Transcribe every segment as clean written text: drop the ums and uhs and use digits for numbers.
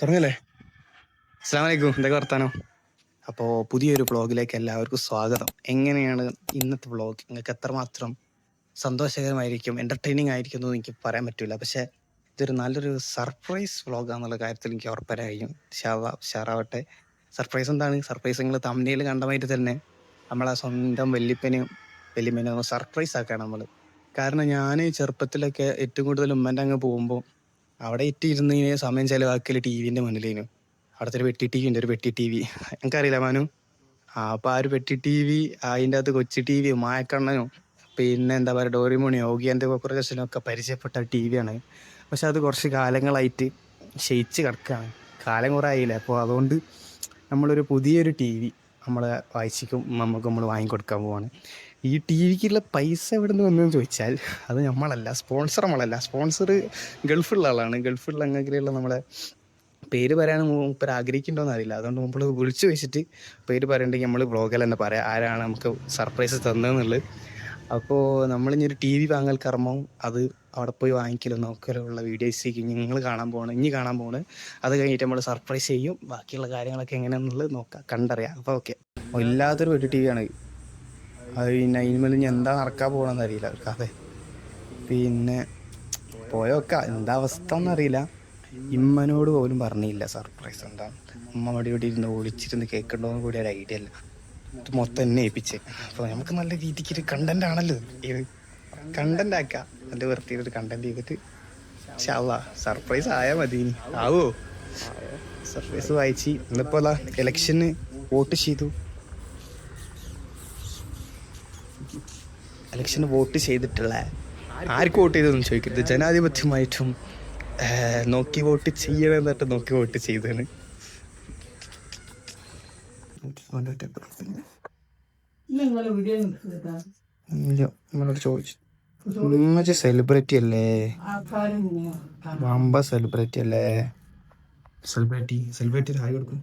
തുടങ്ങല്ലേ? അസ്സലാമു അലൈക്കും, എന്തൊക്കെ വർത്താനം? അപ്പോൾ പുതിയൊരു വ്ളോഗിലേക്ക് എല്ലാവർക്കും സ്വാഗതം. എങ്ങനെയാണ് ഇന്നത്തെ വ്ളോഗ്? നിങ്ങൾക്ക് എത്രമാത്രം സന്തോഷകരമായിരിക്കും, എൻ്റർടൈനിങ് ആയിരിക്കും എന്നൊന്നും എനിക്ക് പറയാൻ പറ്റില്ല. പക്ഷേ ഇതൊരു നല്ലൊരു സർപ്രൈസ് വ്ളോഗാന്നുള്ള കാര്യത്തിൽ എനിക്ക് ഉറപ്പരാൻ കഴിയും. ഷാറാവട്ടെ. സർപ്രൈസ് എന്താണ്? സർപ്രൈസ് നിങ്ങൾ തമ്മിൽ കണ്ടമായിട്ട് തന്നെ നമ്മളെ സ്വന്തം വല്യമ്മേനെ ഒന്ന് സർപ്രൈസ് ആക്കുകയാണ് നമ്മൾ. കാരണം ഞാൻ ചെറുപ്പത്തിലൊക്കെ ഏറ്റവും കൂടുതൽ ഉമ്മൻ്റെ അങ്ങ് പോകുമ്പോൾ അവിടെ ഇരുന്ന് സമയം ചിലവാക്കൽ ടി വിൻ്റെ മുന്നിലേനു. അവിടുത്തെ ഒരു വെട്ടി ടി വി ഉണ്ട്, ഒരു വെട്ടി ടി വി. എനിക്കറിയില്ല മാനു. അപ്പോൾ ആ ഒരു വെട്ടി ടി വി, അതിൻ്റെ അകത്ത് കൊച്ചു ടി വി, മായക്കണ്ണനും പിന്നെ എന്താ പറയുക ഡോറിമോണിയോ ഓഗിയൻ്റെ കുറച്ചൊക്കെ പരിചയപ്പെട്ട ടി വിയാണ്. പക്ഷെ അത് കുറച്ച് കാലങ്ങളായിട്ട് ക്ഷയിച്ച് കിടക്കുകയാണ്. കാലം കുറേ ആയില്ലേ. അപ്പോൾ അതുകൊണ്ട് നമ്മളൊരു പുതിയൊരു ടി വി നമ്മളെ വായിച്ചിക്കും നമ്മൾ വാങ്ങിക്കൊടുക്കാൻ പോവാണ്. ഈ ടി വിക്കുള്ള പൈസ എവിടെ നിന്ന് വന്നതെന്ന് ചോദിച്ചാൽ അത് നമ്മളല്ല, സ്പോൺസർ ഗൾഫുള്ള ആളാണ്. ഗൾഫുള്ള അങ്ങനെയുള്ള നമ്മളെ പേര് പറയാൻ മൂപ്പർ ആഗ്രഹിക്കുന്നുണ്ടോയെന്ന് അറിയില്ല. അതുകൊണ്ട് നമ്മൾ വിളിച്ചു വെച്ചിട്ട് പേര് പറയണ്ടെങ്കിൽ നമ്മൾ വ്ളോഗിൽ തന്നെ പറയാം ആരാണ് നമുക്ക് സർപ്രൈസ് തന്നതെന്നുള്ളത്. അപ്പോൾ നമ്മളിനി ഒരു ടി വി വാങ്ങൽ കർമ്മം അത് അവിടെ പോയി വാങ്ങിക്കലും നോക്കലുള്ള വീഡിയോസേക്ക് നിങ്ങൾ കാണാൻ പോകണം. അത് കഴിഞ്ഞിട്ട് നമ്മൾ സർപ്രൈസ് ചെയ്യും. ബാക്കിയുള്ള കാര്യങ്ങളൊക്കെ എങ്ങനെയാണെന്നുള്ളത് നോക്കാം, കണ്ടറിയാം. അപ്പോൾ ഓക്കെ. ഇല്ലാത്തൊരു ഒരു ടി വിയാണ് അത്. പിന്നെ അതിന്മേൽ ഇനി എന്താ നടക്കാൻ പോകണമെന്ന് അറിയില്ല അതെ. പിന്നെ പോയോക്കാം, എന്താ അവസ്ഥ എന്നറിയില്ല. ഇമ്മനോട് പോലും പറഞ്ഞില്ല സർപ്രൈസ് എന്താണ്. ഉമ്മ ഇവിടെ ഇരുന്ന് ഒളിച്ചിരുന്ന് കേൾക്കണ്ടോന്ന് കൂടി ഒരു ഐഡിയ അല്ല. ഇത് മൊത്തം എന്നെ ഏൽപ്പിച്ച്. അപ്പോൾ നമുക്ക് നല്ല രീതിക്ക് ഒരു കണ്ടന്റ് ആണല്ലോ ഇത്. കണ്ടന്റ് ആക്കാം, നല്ല വൃത്തിയിലൊരു കണ്ടന്റ് ചെയ്തിട്ട് സർപ്രൈസ് ആയാൽ മതി. ഇനി ആവോ? സർപ്രൈസ് വായിച്ച് ഇന്നിപ്പോൾ ഇലക്ഷന് വോട്ട് ചെയ്തു. ഇലക്ഷന് വോട്ട് ചെയ്തിട്ടുള്ള ആർക്ക് വോട്ട് ചെയ്തതെന്ന് ചോദിക്കരുത്. ജനാധിപത്യമായിട്ടും നോക്കി വോട്ട് ചെയ്യണമെന്നിട്ട് നോക്കി വോട്ട് ചെയ്തതാണ്. നമ്മളോട് ചോദിച്ചു ഉമ്മച്ചി സെലിബ്രിറ്റി അല്ലേ, വമ്പ സെലിബ്രിറ്റി അല്ലേ. സെലിബ്രിറ്റി ആയി കൊടുക്കും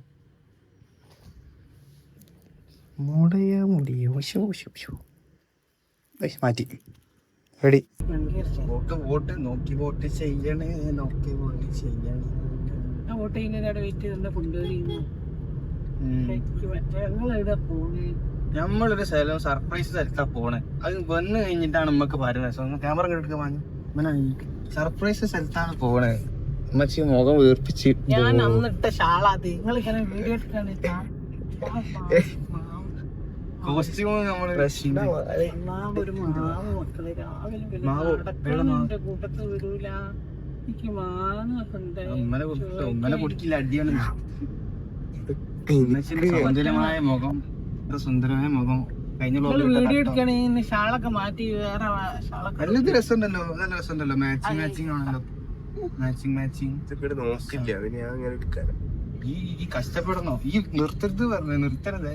മാറ്റി റെഡി. വോട്ട് നോക്കി വോട്ട് ചെയ്യണേ, നോക്കി വോട്ട് ചെയ്യണേ. നമ്മളൊരു സ്ഥലം സർപ്രൈസ് സ്ഥലത്താ പോണേ. അത് വന്ന് കഴിഞ്ഞിട്ടാണ് നമ്മക്ക് പറയുന്നത്. ക്യാമറ എടുക്കാൻ വാങ്ങി സർപ്രൈസ് സ്ഥലത്താണ് പോണേ. ഉമ്മച്ചി മുഖം വീർപ്പിച്ച് കോസ്റ്റ്യൂം നമ്മള് ഉമ്മനെ കുടിക്കില്ല, അടിയാണ്. സുന്ദരമായ മുഖം കഴിഞ്ഞ ഷാളൊക്കെ മാറ്റി വേറെ നല്ല രസമുണ്ടല്ലോ. മാച്ചിങ് ആണല്ലോ. മാച്ചിങ് ഈ കഷ്ടപ്പെടണോ? ഈ നിർത്തരുത് നിർത്തരുത്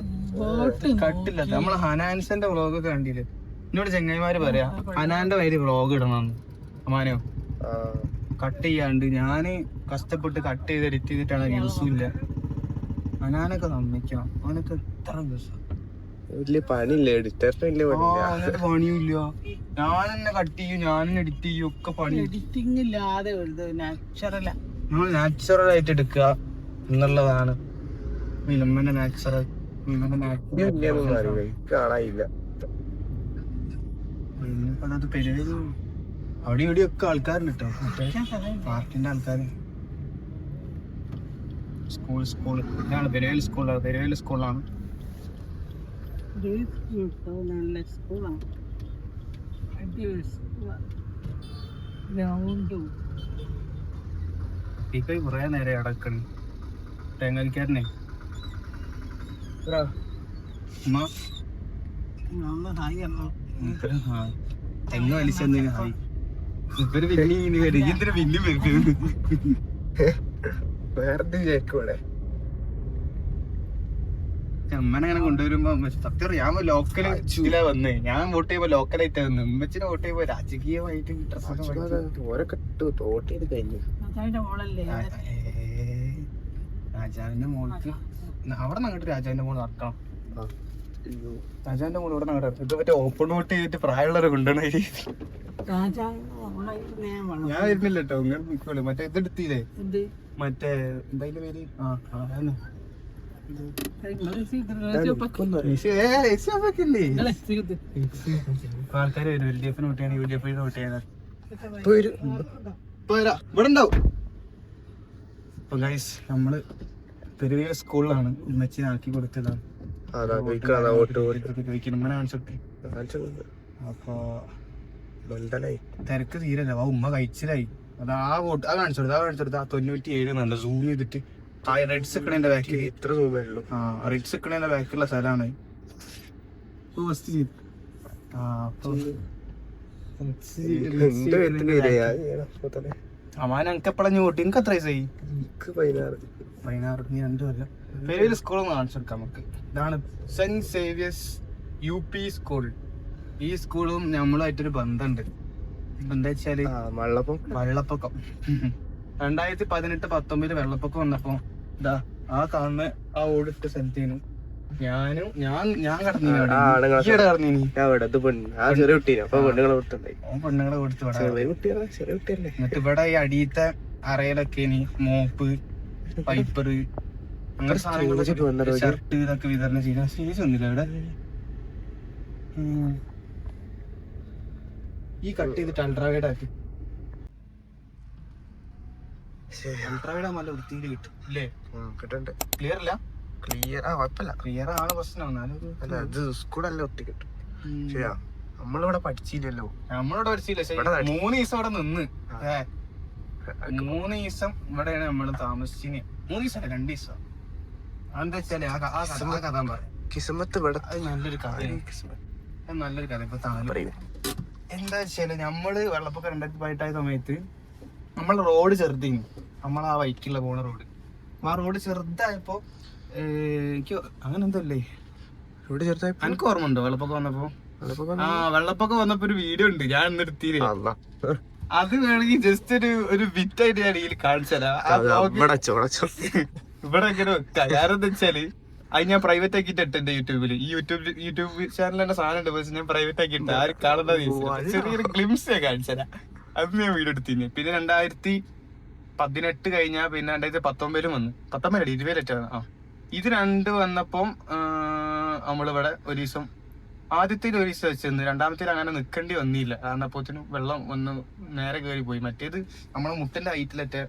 കട്ടില്ല. നമ്മളെ ഹനാൻസന്റെ വ്ളോഗൊക്കെ കണ്ടില്ലേ? എന്നോട് ചെങ്ങായിമാര് പറയാ ഹനാന്റെ പേര് വ്ളോഗ് ഇടണമെന്ന്. അമ്മാനോ കട്ട് ചെയ്യാണ്ട് ഞാന് കഷ്ടപ്പെട്ട് കട്ട് ചെയ്ത് എഡിറ്റ് ചെയ്തിട്ടാണ് വ്യൂസും ഇല്ല. ഹനാനൊക്കെ സമ്മതിക്കണം. അവനൊക്കെ എത്ര ദിവസം വലിയ പണിയില്ല, എഡിറ്ററിന് പണിയും ഇല്ല. ഞാൻ തന്നെ കട്ട് ചെയ്യും, ഞാൻ എഡിറ്റ് ചെയ്യും, ഒക്കെ പണി. എഡിറ്റിംഗ് ഇല്ലാതെ നമ്മൾ നാച്ചുറൽ ആയിട്ട് എടുക്കുക എന്നുള്ളതാണ് ഫിലിമിന്റെ നാച്ചുറൽ. കാണാനില്ല അവിടെ ഇവിടെ ഒക്കെ ആൾക്കാരുണ്ട് കേട്ടോ, പാർട്ടിന്റെ ആൾക്കാര്. സ്കൂൾ ഇതാണ് പെരുവേൽ സ്കൂളാണ്. കുറെ നേരം അടക്കണ് തേങ്ങാലിക്കാരനെ. തെങ്ങ് വലിച്ചെന്തിനു ഹായ്. ഇവര് എന്തിനു പിന്നെ വേറെ കേക്കൂടെ. അമ്മനങ്ങനെ കൊണ്ടുവരുമ്പോ സത്യം ഞാൻ ലോക്കൽ ഇതിലാ വന്നേ. ഞാൻ വോട്ട് ചെയ്യുമ്പോ ലോക്കലായിട്ടാ വന്നത്. ഉമ്മച്ചിനെ വോട്ട് ചെയ്യുമ്പോ രാജകീയമായിട്ട് വോട്ട് ചെയ്ത് കഴിഞ്ഞു. രാജാവിന്റെ മോൾക്ക് അവിടെ അങ്ങോട്ട് രാജാവിന്റെ മോള് നടക്കണം. രാജാവിന്റെ മോള് ഇവിടെ നടക്കണം. ഇത് മറ്റേ ഓപ്പൺ വോട്ട് ചെയ്തിട്ട് പ്രായമുള്ളവരെ കൊണ്ടുവന്ന ഞാൻ വരുന്നില്ല കേട്ടോ, ഇങ്ങനെ നിൽക്കുള്ളൂ. മറ്റേ ഇതെടുത്തില്ലേ, മറ്റേ എന്തായാലും പേര്, ആൾക്കാര് വരും LDF നോട്ടിയാണ്, UDF നോട്ടിയാണ് ഇവിടെ ഉണ്ടാവും. അപ്പൊ ഗൈസ് നമ്മള് പെരുവിയ സ്കൂളിലാണ്, ഉമ്മച്ചിനെ ആക്കി കൊടുത്തതാണ്. അപ്പൊ തിരക്ക് തീരല്ല, ഉമ്മ കഴിച്ചിലായി. അത് ആ വോട്ട് അത് കാണിച്ചെടുത്ത് ആ 97 നല്ല സൂം ചെയ്തിട്ട് ആ റെഡ് സെക്കൻഡിന്റെ ബാക്കിൽ ഇത്ര സൂമേയുള്ളൂ. റെഡ് സെക്കൻഡിന്റെ ബാക്കിലുള്ള സ്ഥലമാണ്. അമ്മാൻ എനിക്ക് എപ്പോഴാ വോട്ട്? എനിക്ക് എത്ര വയസ്സായി? 16. നീ 2 കൊല്ലം. പെരുവിയ സ്കൂളൊന്ന് കാണിച്ചെടുക്കാം നമുക്ക്. ഇതാണ് സെന്റ് സേവിയേഴ്സ് UP സ്കൂൾ. ഈ സ്കൂളും നമ്മളുമായിട്ടൊരു ബന്ധമുണ്ട്. എന്താ വെച്ചാല് വെള്ളപ്പൊക്കം 2018-19 വെള്ളപ്പൊക്കം വന്നപ്പോ ഇതാ ആ കാണുന്ന ആ ഓടിട്ട സ്ഥലത്തേനും ഞാൻ പെണ്ണുങ്ങളെ കൊടുത്തു. എന്നിട്ട് ഇവിടെ ഈ അടിയത്തെ അറയിലൊക്കെ ഇനി മോപ്പ്, പൈപ്പറ്, അങ്ങനെ സാധനങ്ങൾ, ഷർട്ട് ഇതൊക്കെ വിതരണം ചെയ്യുന്ന സ്റ്റേജ് ഒന്നുമില്ല ഇവിടെ. ഈ കട്ട് ചെയ്തിട്ട് അൾട്രാവൈഡ് ആക്കി. അൾട്രാവൈഡ് നല്ല വൃത്തിയിൽ കിട്ടും അല്ലേ? ക്ലിയർ അല്ല? ക്ലിയർ ആണ് പ്രശ്നം. നമ്മളിവിടെ പഠിച്ചില്ലല്ലോ. 3 ദിവസം ഇവിടെ നിന്ന് 3 ദിവസം ഇവിടെയാണ് നമ്മള് താമസിച്ചിന്. 3 ദിവസം 2 ദിവസം. അതെന്താ വെച്ചാല് ആ കഥ പറയാം. കിസ്മത്ത് ഇവിടെ നല്ലൊരു കഥ, നല്ലൊരു കഥ. ഇപ്പൊ എന്താ വെച്ചാല് നമ്മള് വെള്ളപ്പൊക്കം 2018 സമയത്ത് നമ്മളെ റോഡ് ചെറുതിന്, നമ്മളാ വൈക്കുള്ള പോണ റോഡ്, ആ റോഡ് ചെറുതായപ്പോ എനിക്ക് അങ്ങനെ എന്തല്ലേ റോഡ് ചെറുതായി. എനിക്ക് ഓർമ്മ ഉണ്ടോ വെള്ളപ്പൊക്കം വന്നപ്പോ? വെള്ളപ്പൊക്കം വന്നപ്പോ ഒരു വീഡിയോ ഉണ്ട്, ഞാൻ ഇന്ന് എടുത്തില്ലേ. അത് വേണമെങ്കിൽ ജസ്റ്റ് ഒരു ബിറ്റായിട്ട് ഞാൻ ഇതിൽ കാണിച്ചരാ. ഇവിടെ എങ്ങനെ വെക്കാം. കാരണം എന്താ വെച്ചാല് അത് ഞാൻ പ്രൈവറ്റ് ആക്കിയിട്ട് എന്റെ യൂട്യൂബില്. ഈ യൂട്യൂബ് ചാനലിന്റെ സാധനം ഉണ്ട്, പക്ഷെ ഞാൻ പ്രൈവറ്റ് ആക്കിയിട്ട് ആരും കാണുന്ന ചെറിയൊരു ഗ്ലിംസ് ഞാൻ കാണിച്ചരാ. അത് ഞാൻ വീഡിയോ എടുത്തിന്. പിന്നെ 2018 കഴിഞ്ഞാ പിന്നെ 2019 വന്നു. 19 20 ഇത് 2 വന്നപ്പം നമ്മളിവിടെ ഒരു ദിവസം, ആദ്യത്തെ ഒരു ദിവസം വെച്ചിരുന്നു. രണ്ടാമത്തെ അങ്ങനെ നിൽക്കേണ്ടി വന്നില്ല, കാരണം അപ്പോഴത്തേനും വെള്ളം വന്ന് നേരെ കയറി പോയി. മറ്റേത് നമ്മളെ മുട്ടിന്റെ ഹൈറ്റിലൊക്കെ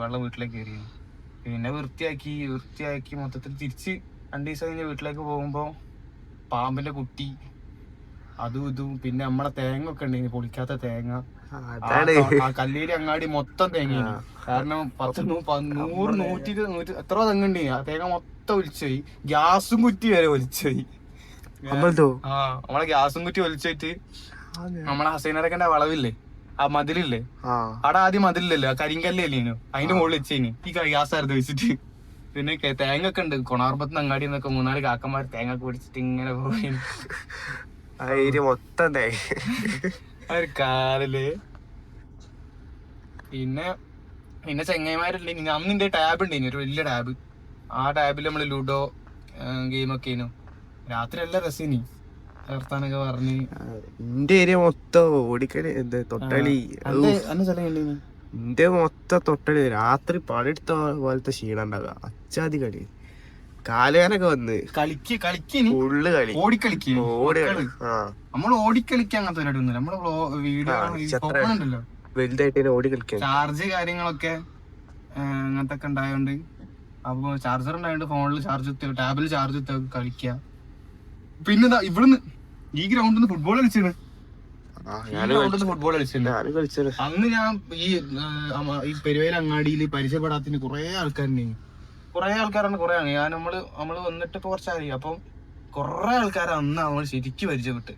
വെള്ളം വീട്ടിലേക്ക് കയറി. പിന്നെ വൃത്തിയാക്കി മൊത്തത്തിൽ തിരിച്ച് 2 ദിവസം കഴിഞ്ഞ് വീട്ടിലേക്ക് പോകുമ്പോ പാമ്പിന്റെ കുട്ടി, അതും ഇതും. പിന്നെ നമ്മളെ തേങ്ങ ഒക്കെ ഉണ്ടായിരുന്നു, പൊളിക്കാത്ത തേങ്ങ. ആ കല്ലേരി അങ്ങാടി മൊത്തം തേങ്ങ. കാരണം 100-120 എത്ര തെങ്ങുണ്ട്. ആ തേങ്ങ മൊത്തം ഒലിച്ചുപോയി. ഗ്യാസും കുറ്റി വരെ ഒലിച്ചുപോയി. നമ്മളെ ഗ്യാസും കുറ്റി ഒലിച്ചിട്ട് നമ്മളെ ഹസൈനടക്കന്റെ വളവില്ലേ, ആ മതിലില്ലേ, അവിടെ ആദ്യം മതിലില്ലല്ലോ, കരിങ്കല്ലേനു, അതിന്റെ മുകളിൽ വെച്ചേന് ഈ ഗ്യാസ് ആയിരുന്നു വെച്ചിട്ട്. പിന്നെ തേങ്ങ ഒക്കെ ഉണ്ട് കൊണാർപ്പത്ത് അങ്ങാടി എന്നൊക്കെ 3-4 കാക്കന്മാർ തേങ്ങ ഒക്കെ പിടിച്ചിട്ട് ഇങ്ങനെ പോയി. മൊത്തം ഒരു കാലില്. പിന്നെ ചെങ്ങൈമാരുണ്ട്. അന്നിന്റെ ടാബ് ഉണ്ട്, ഒരു വലിയ ടാബ്. ആ ടാബിൽ നമ്മള് ലുഡോ ഗെയിമൊക്കെ ആയിരുന്നു. രാത്രി എല്ലാം രസീനി വർത്താനൊക്കെ പറഞ്ഞ്. എന്റെ ഏരിയ മൊത്തം ഓടിക്കളി, തൊട്ടളി. എന്റെ മൊത്തം തൊട്ടളി. രാത്രി പണിയെടുത്ത പോലത്തെ ക്ഷീണം ഉണ്ടാവുക. അച്ചാതി കളി, കാലുകാരൊക്കെ വന്ന് ഫുള്ള് കളി, നമ്മൾ ഓടിക്കളിക്കാൻ അങ്ങനത്തെ പരിപാടി ഒന്നുമില്ല. നമ്മള് വീഡിയോ വലുതായിട്ട് ഓടി കളിക്കാൻ ചാർജ് കാര്യങ്ങളൊക്കെ അങ്ങനത്തെ ഒക്കെ ഉണ്ടായോണ്ട്, അപ്പൊ ചാർജർ ഉണ്ടായോണ്ട് ഫോണിൽ ചാർജ് കുത്തി, ടാബിൽ ചാർജ് കുത്തി കളിക്കുക. പിന്നെ ഇവിടുന്ന് ഈ ഗ്രൗണ്ടിൽ നിന്ന് ഫുട്ബോൾ കളിച്ചിരുന്നു. അന്ന് ഞാൻ ഈ പെരുവേല അങ്ങാടിയിൽ പരിചയപ്പെടാത്തിന് കുറെ ആൾക്കാരുണ്ടായിരുന്നു. കുറെ ആൾക്കാരാണ് ഞാൻ നമ്മള് വന്നിട്ട് ഇപ്പൊ കുറച്ചായി. അപ്പം കുറെ ആൾക്കാരെ അന്ന് നമ്മൾ ശരിക്കും പരിചയപ്പെട്ട്.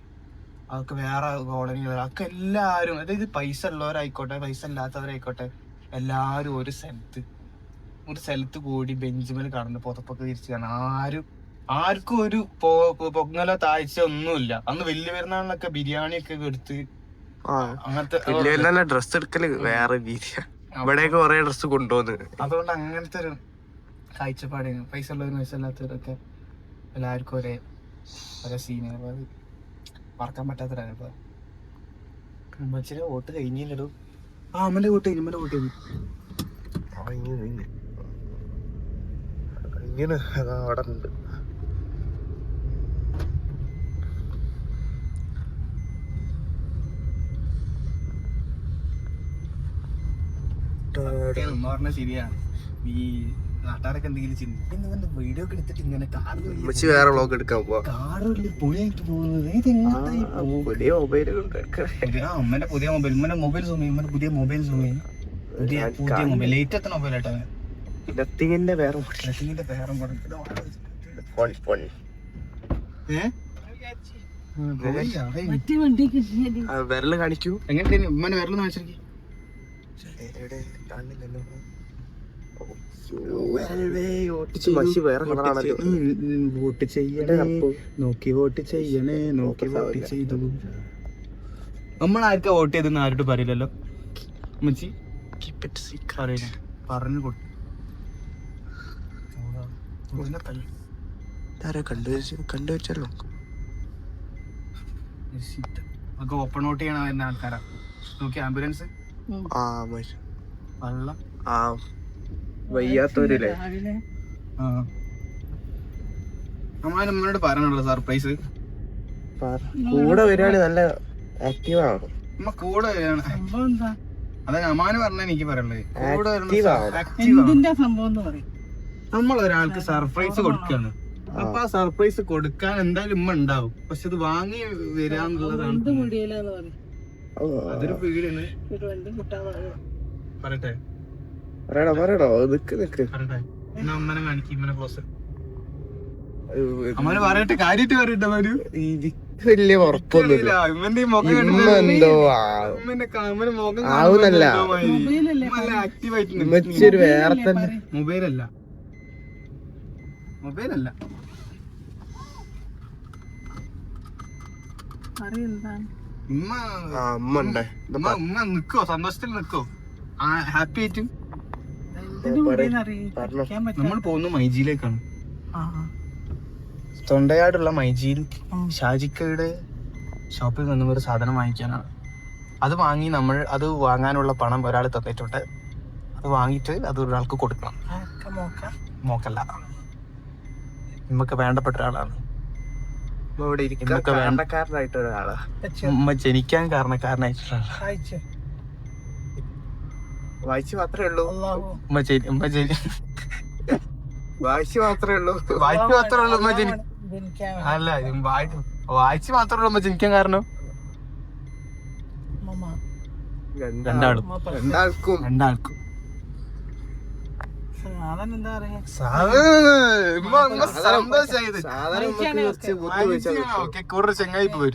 അതൊക്കെ വേറെ കോളനികൾ, അതൊക്കെ എല്ലാരും, അതായത് പൈസ ഉള്ളവരായിക്കോട്ടെ പൈസ ഇല്ലാത്തവരായിക്കോട്ടെ, എല്ലാരും ഒരു സ്ഥലത്ത് കൂടി ബെഞ്ചുമേൽ കടന്ന് പുതപ്പൊക്കെ വിരിച്ച് കാണാൻ. ആർക്കും ഒരു പൊങ്ങലോ താഴ്ച ഒന്നുമില്ല. അന്ന് വലിയ പെരുന്നാളിനൊക്കെ ബിരിയാണി ഒക്കെ എടുത്ത് അങ്ങനത്തെ ഡ്രസ് എടുക്കല് വേറെ രീതിയാ. ഇവിടെയൊക്കെ കുറെ ഡ്രസ് കൊണ്ടുപോകുന്നത്. അതുകൊണ്ട് അങ്ങനത്തെ ഒരു കാഴ്ചപ്പാടാണ്. പൈസ ഉള്ളവരും പൈസ ഇല്ലാത്തവരൊക്കെ എല്ലാവർക്കും ഒരേ സീനുകൾ. അത് മറക്കാൻ പറ്റാത്തൊരനുഭവം. ഉമ്മച്ചിയുടെ വോട്ട് കഴിഞ്ഞില്ലടോ. ആ അമ്മന്റെ വോട്ട് കഴിഞ്ഞു, അമ്മന്റെ വോട്ട് കഴിഞ്ഞു. ഇങ്ങനെ അവിടെ ഉണ്ട്. ഉമ്മ പറഞ്ഞ ശരിയാണ്. ഈ നാട്ടുകാരൊക്കെ എന്തെങ്കിലും ചിന്തിക്കുന്ന വീഡിയോ ഒക്കെ എടുത്തിട്ട് ഇങ്ങനെ ഉമ്മച്ചി വേറെ വ്ളോഗ് എടുക്കാൻ പോവാ. കാറില് പൊളിയായിട്ട് പോകുന്നത്. പുതിയ മൊബൈൽ അമ്മന്റെ പുതിയ മൊബൈൽ, ഉമ്മന്റെ മൊബൈൽ സൂം ചെയ്യും, ഉമ്മന്റെ പുതിയ മൊബൈൽ സൂം ചെയ്യും. പുതിയ മൊബൈൽ, ലേറ്റ് എത്ത മൊബൈൽ ആട്ടോ. നത്തിങ്ങിന്റെ വേറെ നത്തിങ്ങിന്റെ പേരും വിരല് കാണിക്കൂ. എങ്ങനെ ഉമ്മനെ വിരലൊന്ന് കാണിച്ചിരിക്കും. മഷി വേറെ കളറാണല്ലോ. വോട്ട് ചെയ്യണേ, നോക്കി വോട്ട് ചെയ്യണേ, നോക്കി വോട്ട് ചെയ്തു. നമ്മളാർക്കാ വോട്ട് ചെയ്തെന്ന് ആരോട് പറയില്ലല്ലോ. ഉമ്മച്ചി പറയില്ല, പറഞ്ഞു കൊടുത്തു. കണ്ടുവച്ചല്ലോ. നമുക്ക് ഓപ്പൺ ഔട്ട് ചെയ്യണ വരുന്ന ആൾക്കാരാ. നോക്കി ആംബുലൻസ്, വെള്ളം, വയ്യാത്തവരില്ലേ. അമ്മാനോട് പറയാനുള്ള സർപ്രൈസ്. കൂടെ വരികയാണെങ്കിൽ നല്ല ആക്റ്റീവ് ആവണം. അമ്മ കൂടെ വരികയാണ്. അതെ അമ്മാന് പറഞ്ഞ എനിക്ക് പറയുള്ളത്. കൂടെ നമ്മൾ ഒരാൾക്ക് സർപ്രൈസ് കൊടുക്കാണ്. അപ്പൊ ആ സർപ്രൈസ് കൊടുക്കാൻ എന്തായാലും ഉമ്മ ഉണ്ടാവും. പക്ഷെ അത് വാങ്ങി വരാന്നുള്ളതാണ്. അതൊരു പേടിയാണ്. പറയട്ടെ പറയടോ നിക്ക് പറയട്ടെ. എന്നാ അമ്മനെ കാണിക്കും, ഇമ്മനെ ക്ലോസ്. അമ്മനെ പറയട്ടെ, കാര്യമായിട്ട് പറയട്ടെ. അവര് വലിയ ഉറപ്പൊന്നുമില്ല. ഇമ്മന്റെ മുഖം എന്തോ ആവുന്നല്ല. ആക്റ്റീവായിട്ട് വേറെ തന്നെ മൊബൈലല്ല ഉമ്മ നിക്കോ, സന്തോഷത്തിൽ നിക്കോ, ഹാപ്പി ആയിട്ട്. നമ്മൾ പോകുന്ന മൈജിയിലേക്കാണ്. തൊണ്ടയാടുള്ള മൈജിയിൽ ഷാജിക്കയുടെ ഷോപ്പിൽ നിന്നും ഒരു സാധനം വാങ്ങിക്കാനാണ്. അത് വാങ്ങി നമ്മൾ അത് വാങ്ങാനുള്ള പണം ഒരാൾ തന്നിട്ടുണ്ട്. അത് വാങ്ങിയിട്ട് അത് ഒരാൾക്ക് കൊടുക്കണം. മോക്കല്ല, നമുക്ക് വേണ്ടപ്പെട്ട ഒരാളാണ്. ഇവിടെ നമുക്ക് വേണ്ടക്കാരനായിട്ട് ഒരാളാ. ഉമ്മ ജനിക്കാൻ കാരണക്കാരനായിട്ടുള്ള വായിച്ചു മാത്രമേ ഉള്ളൂ. വായിച്ചു മാത്രമേ ഉള്ളൂ. അല്ല, വായിച്ചു മാത്രമേ ഉള്ളൂ ജനിക്കാൻ കാരണം. രണ്ടാൾക്കും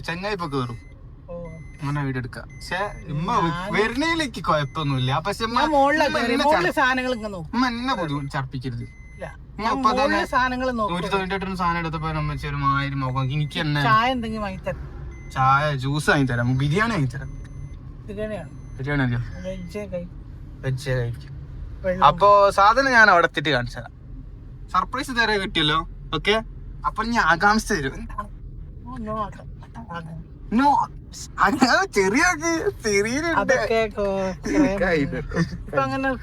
ചെങ്ങായിപ്പ് കയറും അങ്ങനെ വീട് എടുക്കാം. പക്ഷെ ഉമ്മ വരുന്നതിലേക്ക് കുഴപ്പമൊന്നുമില്ല. പക്ഷെ ഉമ്മ എന്നെ പൊതുവെ ചർപ്പിക്കരുത്. 198 സാധനം എടുത്തപ്പോ നമ്മച്ച ഒരു 1000 മുഖം. എനിക്ക് തന്നെ ചായ ജ്യൂസ് വാങ്ങി തരാം, ബിരിയാണി വാങ്ങി തരാം. ബിരിയാണി അല്ലയോ, വെജ് കഴിക്കും. അപ്പൊ സാധനം ഞാൻ അവിടെ എത്തിയിട്ട് കാണിച്ചു തരാം. സർപ്രൈസ് തരാൻ കിട്ടിയല്ലോ. ഓക്കെ, അപ്പൊ ഞാൻ ആകാംക്ഷ തരും.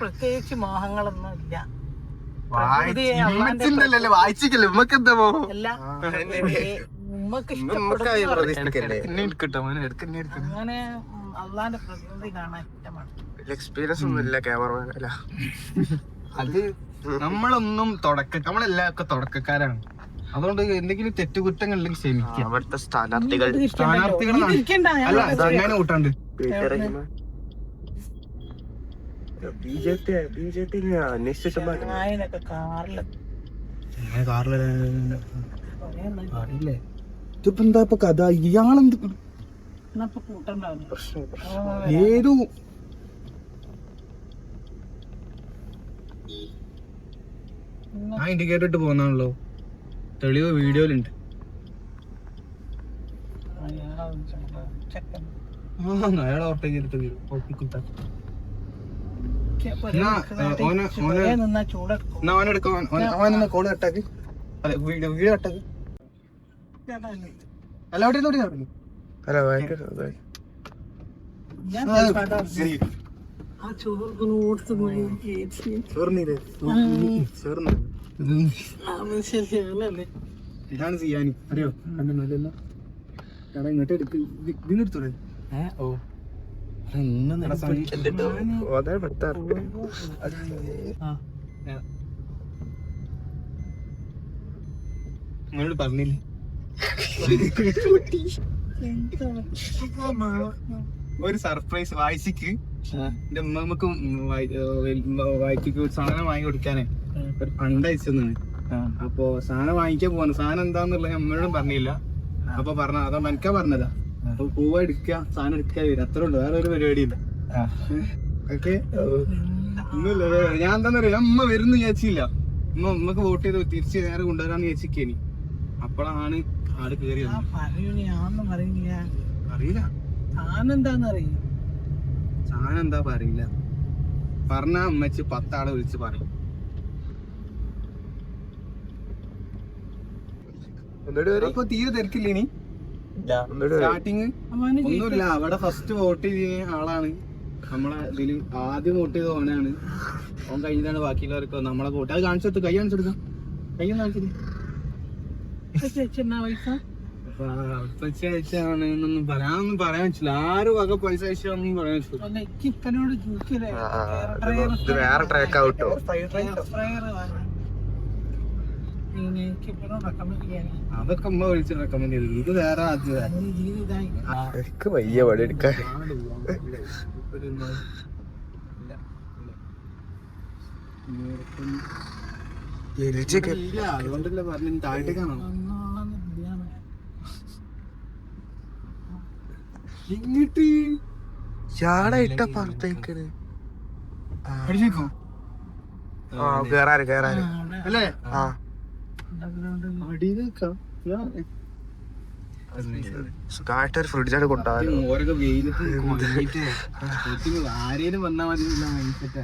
പ്രത്യേകിച്ച് മോഹങ്ങളൊന്നും ഇല്ല. വായിച്ചില്ലേ ഉമ്മക്ക് എന്താ പോകും. ഉമ്മക്ക് അങ്ങനെ അള്ളാന്റെ പ്രകൃതി കാണാൻ ഇഷ്ടമാണ്. എക്സ്പീരിയൻസ് ഒന്നും ഇല്ല ക്യാമറമാൻ അല്ല. അത് നമ്മളൊന്നും നമ്മളെല്ലാവർക്കും തുടക്കക്കാരാണ്. അതുകൊണ്ട് എന്തെങ്കിലും തെറ്റുകുറ്റങ്ങൾ ഉണ്ടെങ്കിൽ ക്ഷമിക്കാം. അവിടുത്തെ സ്ഥാനാർത്ഥികളാണ് അല്ല അങ്ങനെ കൂട്ടാണ്ട് ബിജെപി അന്വേഷിച്ചിട്ട് അറിയില്ലേ. ഇതിപ്പോ എന്താ ഇപ്പൊ കഥ? ഇയാളെന്ത് ഏതു ആ ഇൻഡിക്കേറ്റർ ഇട്ട് പോന്നാണല്ലോ. തെളിവ് വീഡിയോയിലുണ്ട്. അയാളെ ഓർത്തേക്ക് എടുത്ത് കുത്താം. കോള് കട്ടാക്ക്. അല്ല വീഡിയോ കട്ടാക്ക്. എല്ലാവരും ഞാൻ ആ ചോർക്കുന്നോടത്ത് ശരിയാണല്ലേ. ഇതാണ് ചെയ്യാനി അറിയോ? കണ്ടല്ലോ ഇങ്ങോട്ട് എടുത്ത് ഇതിനെടുത്തോളെ. ഓ നിങ്ങളോട് പറഞ്ഞില്ലേ ഒരു സർപ്രൈസ് വായിച്ചിക്ക് എന്റെ ഉമ്മക്ക് വായിച്ചിക്ക് ഒരു സാധനം വാങ്ങി കൊടുക്കാനേ ഒരു ഫണ്ട് അയച്ചെന്നാണ്. അപ്പൊ സാധനം വാങ്ങിക്കാൻ പോവാണ്. സാധനം എന്താന്നുള്ളത് അമ്മയോടും പറഞ്ഞില്ല. അപ്പൊ പറഞ്ഞ അതാ മനക്കാ പറഞ്ഞതാ. അപ്പൊ പൂവ എടുക്കുക, സാധനം എടുക്കാൻ വരും, അത്രേ ഉള്ളു, വേറെ ഒരു പരിപാടിയില്ല. ഓക്കെ ഒന്നുമില്ല. ഞാൻ എന്താന്ന് പറയാ, അമ്മ വരുന്നു വിചാരിച്ചില്ല. ഉമ്മക്ക് വോട്ട് ചെയ്ത് തിരിച്ച് നേരെ കൊണ്ടുവരാന്ന് വിചാരിക്കേനി. അപ്പോഴാണ് ആള് കേറി അറിയില്ല. അറിയില്ല സാധനം സാധനം എന്താ പറയില്ല. പറഞ്ഞ അമ്മച്ച് 10 ആളെ വിളിച്ച് പറയും. അപ്പൊ തീരെ തിരക്കില്ലേനി സ്റ്റാർട്ടിങ് ഒന്നുമില്ല. അവിടെ ഫസ്റ്റ് വോട്ട് ചെയ്ത ആളാണ് നമ്മളെ ഇതില്. ആദ്യം വോട്ട് ചെയ്ത ഓനാണ്. ഓൻ കഴിഞ്ഞിട്ടാണ് ബാക്കിയുള്ളവർക്ക് നമ്മളെ വോട്ട്. അത് കാണിച്ചെടുത്ത് കൈ കാണിച്ചെടുക്കാം. കൈ കാണിച്ചത് പൈസ അയച്ചാണെന്നൊന്നും പറയാനൊന്നും പറയാൻ പറ്റില്ല. ആരും വക പൈസ അയച്ചാണെന്നും പറയാൻ പറ്റില്ല. വേറെ ട്രാക്ക് ആവട്ടോ. അതൊക്കെ അമ്മ വിളിച്ച് റെക്കമെൻഡ് ചെയ്തു. ഇത് വേറെ എനിക്ക് വയ്യ പണി എടുക്കാൻ. അതുകൊണ്ടല്ലേ പറഞ്ഞു താഴത്തേക്കാണോ ഇങ്ങിട്ട് ചാട ഇട്ട പുറത്തേക്കണ്. അടിച്ചേക്കോ കേറാറ് കേറാറ് അല്ലേ? ആ അടിയിലേക്കാം. സുഖമായിട്ടൊരു ഫ്രിഡ്ജാണ് കൊണ്ടുപോകാൻ. ഓരൊക്കെ വെയിലത്ത് ആരേലും വന്നാ മതി മൈൻഡ്സെറ്റാ.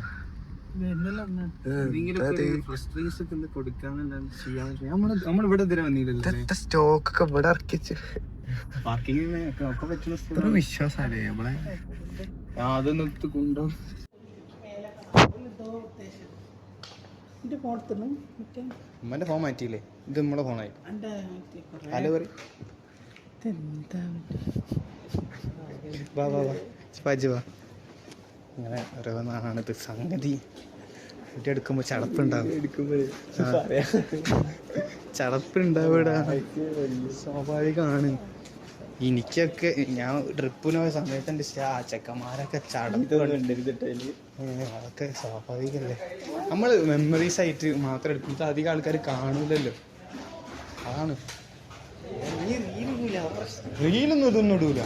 നമ്മളിവിടെ ഇതിനെ വന്നില്ലല്ലോ. സ്റ്റോക്ക് ഒക്കെ ഇവിടെ ഇറക്കിച്ച് പാർക്കിങ്ങിന് ഒക്കെ പറ്റുന്ന വിശ്വാസല്ലേ നമ്മളെ. അതൊന്നും കൊണ്ടുപോകും. ഉമ്മന്റെ ഫോൺ മാറ്റിയില്ലേ? ഇത് നമ്മളെ ഫോണായി. ഹലോ പറ. ഇങ്ങനെ ഓരോന്നാണിത് സംഗതി. വീട്ടിൽ എടുക്കുമ്പോ ചടപ്പുണ്ടാവിടാ. സ്വാഭാവികമാണ്. എനിക്കൊക്കെ ഞാൻ ട്രിപ്പിന് പോയ സമയത്ത് എൻ്റെ ചെക്കന്മാരൊക്കെ അതൊക്കെ സ്വാഭാവികല്ലേ. നമ്മൾ മെമ്മറീസ് ആയിട്ട് മാത്രം എടുക്കുന്നത് അധികം ആൾക്കാർ കാണൂലല്ലോ. അതാണ്. റീലൊന്നും ഇതൊന്നും ഇടൂല.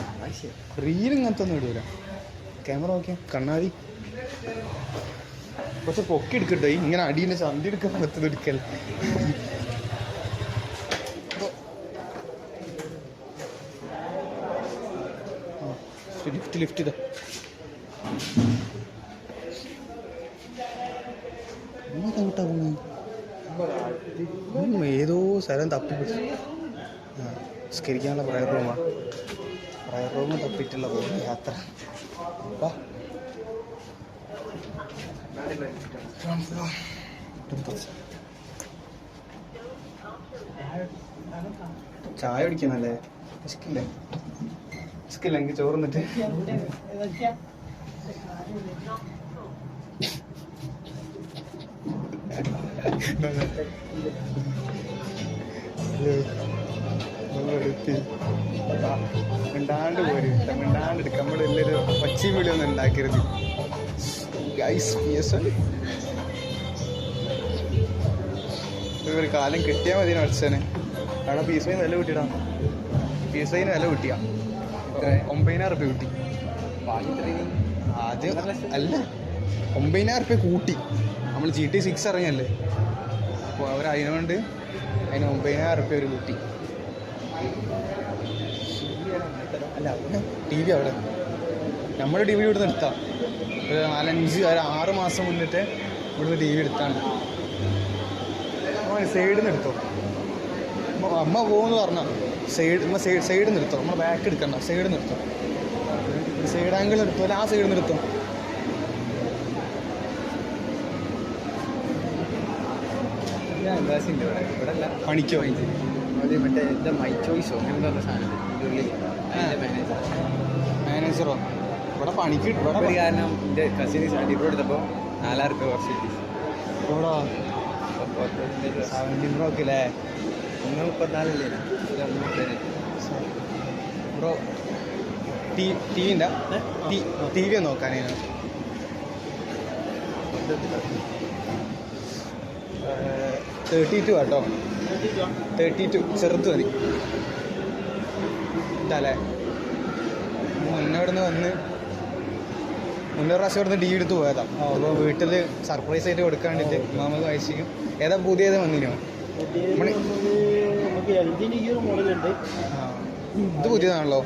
റീൽ ഇങ്ങനത്തെ ഒന്നും ഇടൂല. ക്യാമറ നോക്കിയാ കണ്ണാടി കുറച്ച് പൊക്കി എടുക്കട്ടോ. ഇങ്ങനെ അടിയിലെ ചന്തി എടുക്കാൻ പറ്റുന്നത് എടുക്കൽ. ലിഫ്റ്റ് ഇതാ. ഏതോ സ്ഥലം തപ്പിപ്പിടിച്ചു. സ്കരിക്കാനുള്ള പ്രയർ റൂമാണ്. പ്രയർ റൂം തപ്പിയിട്ടുള്ള പോകുന്ന യാത്ര. ചായ കുടിക്കുന്നല്ലേ? സ്കില്ല എനിക്ക് ചോറുന്നിട്ട് മിണ്ടാണ്ട് പോര്. മിണ്ടാണ്ട് എടുക്കാം. നമ്മളെല്ലാവരും ഒച്ചയും വീഡിയോ ഒന്നും ഉണ്ടാക്കരുത് ഗൈസ്. ഒരു കാലം കിട്ടിയാൽ മതി അച്ഛനെ. അവിടെ പീസ് വൈന് വില കിട്ടിയിടാം. പീസ് വൈന് വില കിട്ടിയാ 9,000 റുപ്യ കിട്ടി. ആദ്യം അല്ല 9,000 റുപ്യ കൂട്ടി. നമ്മൾ GT6 ഇറങ്ങിയല്ലേ. അപ്പോൾ അവർ അതിനുകൊണ്ട് 9,000 റുപ്യ ഒരു കൂട്ടി. അല്ല TV അവിടെ നമ്മുടെ TV ഇവിടുന്ന് എടുത്താൽ ഒരു 4-6 മാസം മുന്നിട്ട് ഇവിടുന്ന് TV എടുത്താണ്. സൈഡിൽ നിന്ന് എടുത്തോ. അമ്മ പോകുമെന്ന് പറഞ്ഞാൽ സൈഡിൽ നിന്ന് എടുത്തോ. നമ്മൾ ബാക്ക് എടുക്കണ്ട, സൈഡിൽ നിന്ന് എടുത്തോ. സൈഡ് ആംഗിൾ നിർത്തുമല്ലോ, ആ സൈഡ് നിർത്തും. പണിക്കോ മറ്റേ എന്താ മൈ ചോയ്സോ അങ്ങനെ പറഞ്ഞ സാധനം മാനേജറോ ഇവിടെ പണിക്ക് ഇവിടെ കാരണം എൻ്റെ കസിന് സർട്ടിഫിക്കറ്റ് എടുത്തപ്പോൾ 4000 രൂപ കുറച്ച് കിട്ടി. ഇവിടെ 70 ബ്രോ ഒക്കെ അല്ലേ? 34 ബ്രോ ടി വിൻ്റെ ടി വി നോക്കാനേനു 32 കേട്ടോ, 32 ചെറുത്ത് മതി. ഇതല്ലേ മുന്നേ ഇവിടുന്ന് വന്ന് മുന്നേ പ്രാവശ്യം ഇവിടുന്ന് ടി വി എടുത്ത് പോയതാ. അപ്പോൾ വീട്ടിൽ സർപ്രൈസ് ആയിട്ട് കൊടുക്കാൻ വേണ്ടിയിട്ട് മാമക്ക് അയച്ചിരിക്കും. ഏതാ പുതിയത് വന്നിനോ? നമുക്ക് LGന്റെ ഈ ഒരു മോഡലുണ്ട്. ഇത് പുതിയതാണല്ലോ.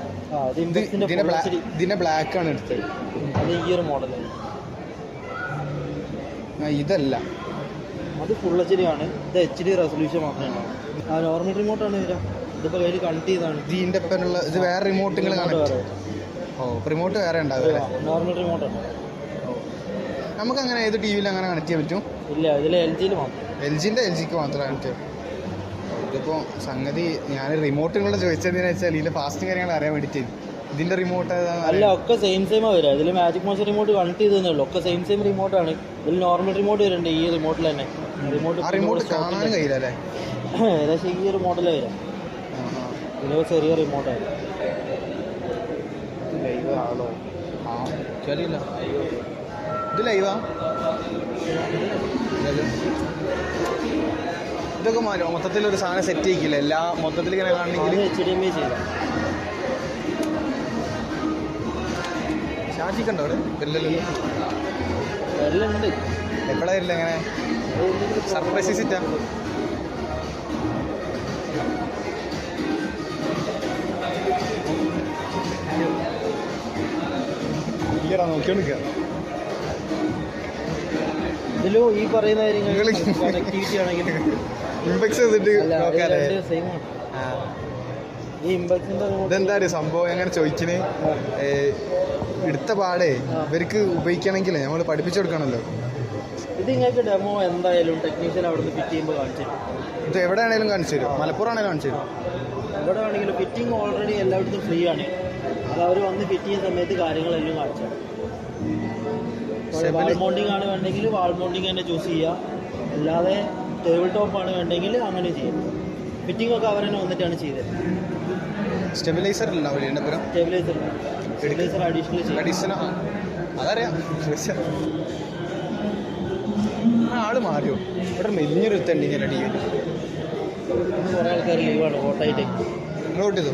ഇതിന്റെ ബ്ലാക്ക് ആണ് എടുത്തത്. അത് ഈ ഒരു മോഡലാണ്. ഇതല്ല, അത് ഫുൾ HD ആണ്. ഇത് HD റെസൊല്യൂഷൻ മാത്രമേ ഉണ്ടാവും. ആ നോർമൽ റിമോട്ടാണ് വരിക. ഇതിപ്പോൾ കയ്യിൽ കണക്ട് ചെയ്താണ്. ഇതിന്റെ ഒപ്പമുള്ള ഇത് വേറെ റിമോട്ട് നിങ്ങൾ കാണും. ഓ റിമോട്ട് വേറെ ഉണ്ടാവില്ല, നോർമൽ റിമോട്ടാണ്. നമുക്ക് അങ്ങനെ ഏത് ടി വിയിൽ അങ്ങനെ കണക്ട് ചെയ്യാൻ പറ്റും? ഇല്ല, ഇതിൽ LGയിൽ മാത്രം. LGക്ക് മാത്രമേ കണക്ട് ചെയ്യും. ഇതിപ്പോൾ സംഗതി ഞാൻ റിമോട്ടുകളോട് ചോദിച്ചതെന്ന് വെച്ചാൽ ഇതിൻ്റെ ഫാസ്റ്റും കാര്യങ്ങൾ അറിയാൻ വേണ്ടിയിട്ട്. ഇതിന്റെ റിമോട്ട് അല്ല, ഒക്കെ സെയിം വരിക. ഇതിൽ മാജിക് മോഷൻ റിമോട്ട് കണക്ട് ചെയ്തേ ഉള്ളൂ. ഒക്കെ സെയിം റിമോട്ടാണ്. ഇതിൽ നോർമൽ റിമോട്ട് വരുന്നുണ്ട് ഈ റിമോട്ടിൽ തന്നെ. റിമോട്ട് കാണാനും കഴിയില്ല അല്ലേ? ഏകദേശം ഈ ഒരു മോഡൽ വരാം. ഇതിന് ചെറിയ റിമോട്ടാണ്. ആണോ? ശരിയില്ല, ഇത് ലൈവാ? ഇതൊക്കെ മാറും മൊത്തത്തിൽ ഒരു സാധനം സെറ്റ് ചെയ്യിക്കില്ല എല്ലാ മൊത്തത്തിൽ ഇങ്ങനെ കാണണമെങ്കിൽ HDMI ചെയ്യാം. ഷാജിക്കുണ്ടോ അവിടെ? ഇല്ലല്ലോ. എല്ലാം ഉണ്ട്. എപ്പോഴാ ഇല്ല എങ്ങനെ സർപ്രൈസ് വിസിറ്റാ? ഇല്ലടാ നോക്കിയോണ്ടിരിക്കുക. ഇതിലോ ഈ പറയുന്ന കാര്യങ്ങൾ കണക്ടിവിറ്റി ആണെങ്കിൽ ഇമ്പക്സ് ചെയ്തിട്ട് നോക്കാല്ലേ? സെയിം ആണ്. ഈ ഇമ്പക്സിന്റെ ഇതെന്താ സംഭവം എങ്ങനെ ചോദിക്കണേ? എടുത്ത പാടേ ഇവർക്ക് ഉപയോഗിക്കണമെങ്കിൽ നമ്മൾ പഠിപ്പിച്ചു കൊടുക്കണമല്ലോ. ഇത് നിങ്ങൾക്ക് ഡെമോ എന്തായാലും ടെക്നീഷ്യൻ അവിടെ നിന്ന് ഫിറ്റ് ചെയ്യുമ്പോൾ കാണിച്ചു തരും. ഇത് എവിടെ ആണെങ്കിലും കാണിച്ചു തരും, മലപ്പുറം ആണെങ്കിലും കാണിച്ചു തരും. എവിടെ ആണെങ്കിലും ഫിറ്റിംഗ് ഓൾറെഡി എല്ലായിടത്തും ഫ്രീ ആണ്. അത് അവർ വന്ന് ഫിറ്റ് ചെയ്യുന്ന സമയത്ത് കാര്യങ്ങളെല്ലാം കാണിച്ചു തരും. വാൾ മൗണ്ടിങ് ആണ് വേണ്ടെങ്കിൽ വാൾ മൗണ്ടിങ് തന്നെ ചൂസ് ചെയ്യുക. അല്ലാതെ ടേബിൾ ടോപ്പ് ആണ് വേണ്ടെങ്കിൽ അങ്ങനെ ചെയ്യാം. ഫിറ്റിംഗ് ഒക്കെ അവർ തന്നെ വന്നിട്ടാണ് ചെയ്തത്. സ്റ്റെബിലൈസർ ഉണ്ടാവില്ലേ എൻ്റെ പുരം? സ്റ്റെബിലൈസർ അഡീഷണൽ അതറിയാം. ആള് മാറിയോ? ഇവിടെ മെലിഞ്ഞൊരു ഉണ്ട് ഇങ്ങനെ ടി വിയിൽ. കുറേ ആൾക്കാർ ലീവാണ് വോട്ടായിട്ട്. നിങ്ങൾ വോട്ട് ചെയ്തു?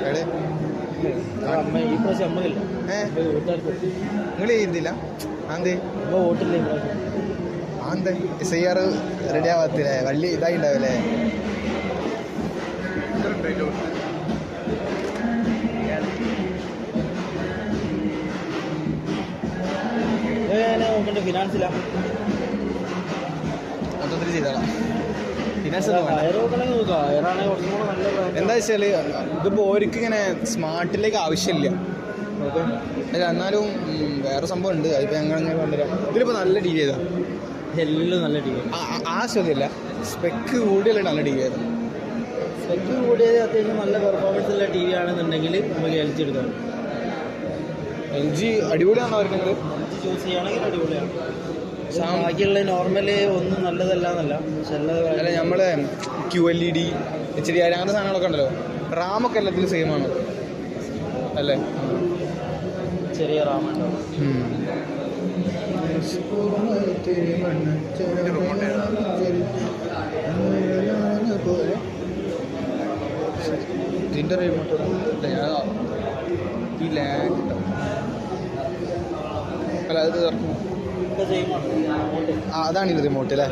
എവിടെ? അമ്മ ഈ പ്രാവശ്യം അമ്മയില്ല. വീട്ടുകാർക്ക് നിങ്ങൾ ചെയ്തില്ല? അതെ അമ്മ വോട്ടില്ല ഈ പ്രാവശ്യം. അതെ SIR റെഡി ആവാത്തില്ലേ? വലിയ ഇതായി ഉണ്ടാവില്ലേ? നോക്കണ്ട ഫിനാൻസിലാണ് മൊത്തത്തിൽ ചെയ്തോളാം. ഫിനാൻസ് എന്താ വെച്ചാൽ ഇതിപ്പോൾ ഓർക്ക് ഇങ്ങനെ സ്മാർട്ടിലേക്ക് ആവശ്യമില്ല. അല്ല എന്നാലും വേറെ സംഭവം ഉണ്ട്. അതിപ്പോൾ ഞങ്ങൾ അങ്ങനെ കൊണ്ടുവരാം. ഇതിലിപ്പോൾ നല്ല ഡീൽ ചെയ്താ എല്ലാം നല്ല ടി വി. ആ ചോദ്യമല്ല, സ്പെക്ക് കൂടിയല്ലേ നല്ല ഡീൽ ചെയ്തത്. സ്പെക്ക് കൂടിയത് അത്യാവശ്യം നല്ല പെർഫോമൻസ് ഉള്ള ടി വി ആണെന്നുണ്ടെങ്കിൽ നമുക്ക് LG എടുക്കാം. LG അടിപൊളിയാണോ അവർ? നിങ്ങൾ ചൂസ് ചെയ്യുകയാണെങ്കിൽ അടിപൊളിയാണ്. ബാക്കിയുള്ള നോർമല് ഒന്നും നല്ലതല്ല എന്നല്ല, പക്ഷെ അല്ല നമ്മളെ QLED HDR അങ്ങനത്തെ സാധനങ്ങളൊക്കെ ഉണ്ടല്ലോ. റാമൊക്കെ എല്ലാത്തിലും സെയിം ആണോ അല്ലേ? ചെറിയ റാമുണ്ടാവും. ഇതിൻ്റെ റിമോട്ട് ഈ ലാഗ് അല്ല അത് തുറക്കും. അതാണ് ഇത് റിമോട്ട് അല്ലേ?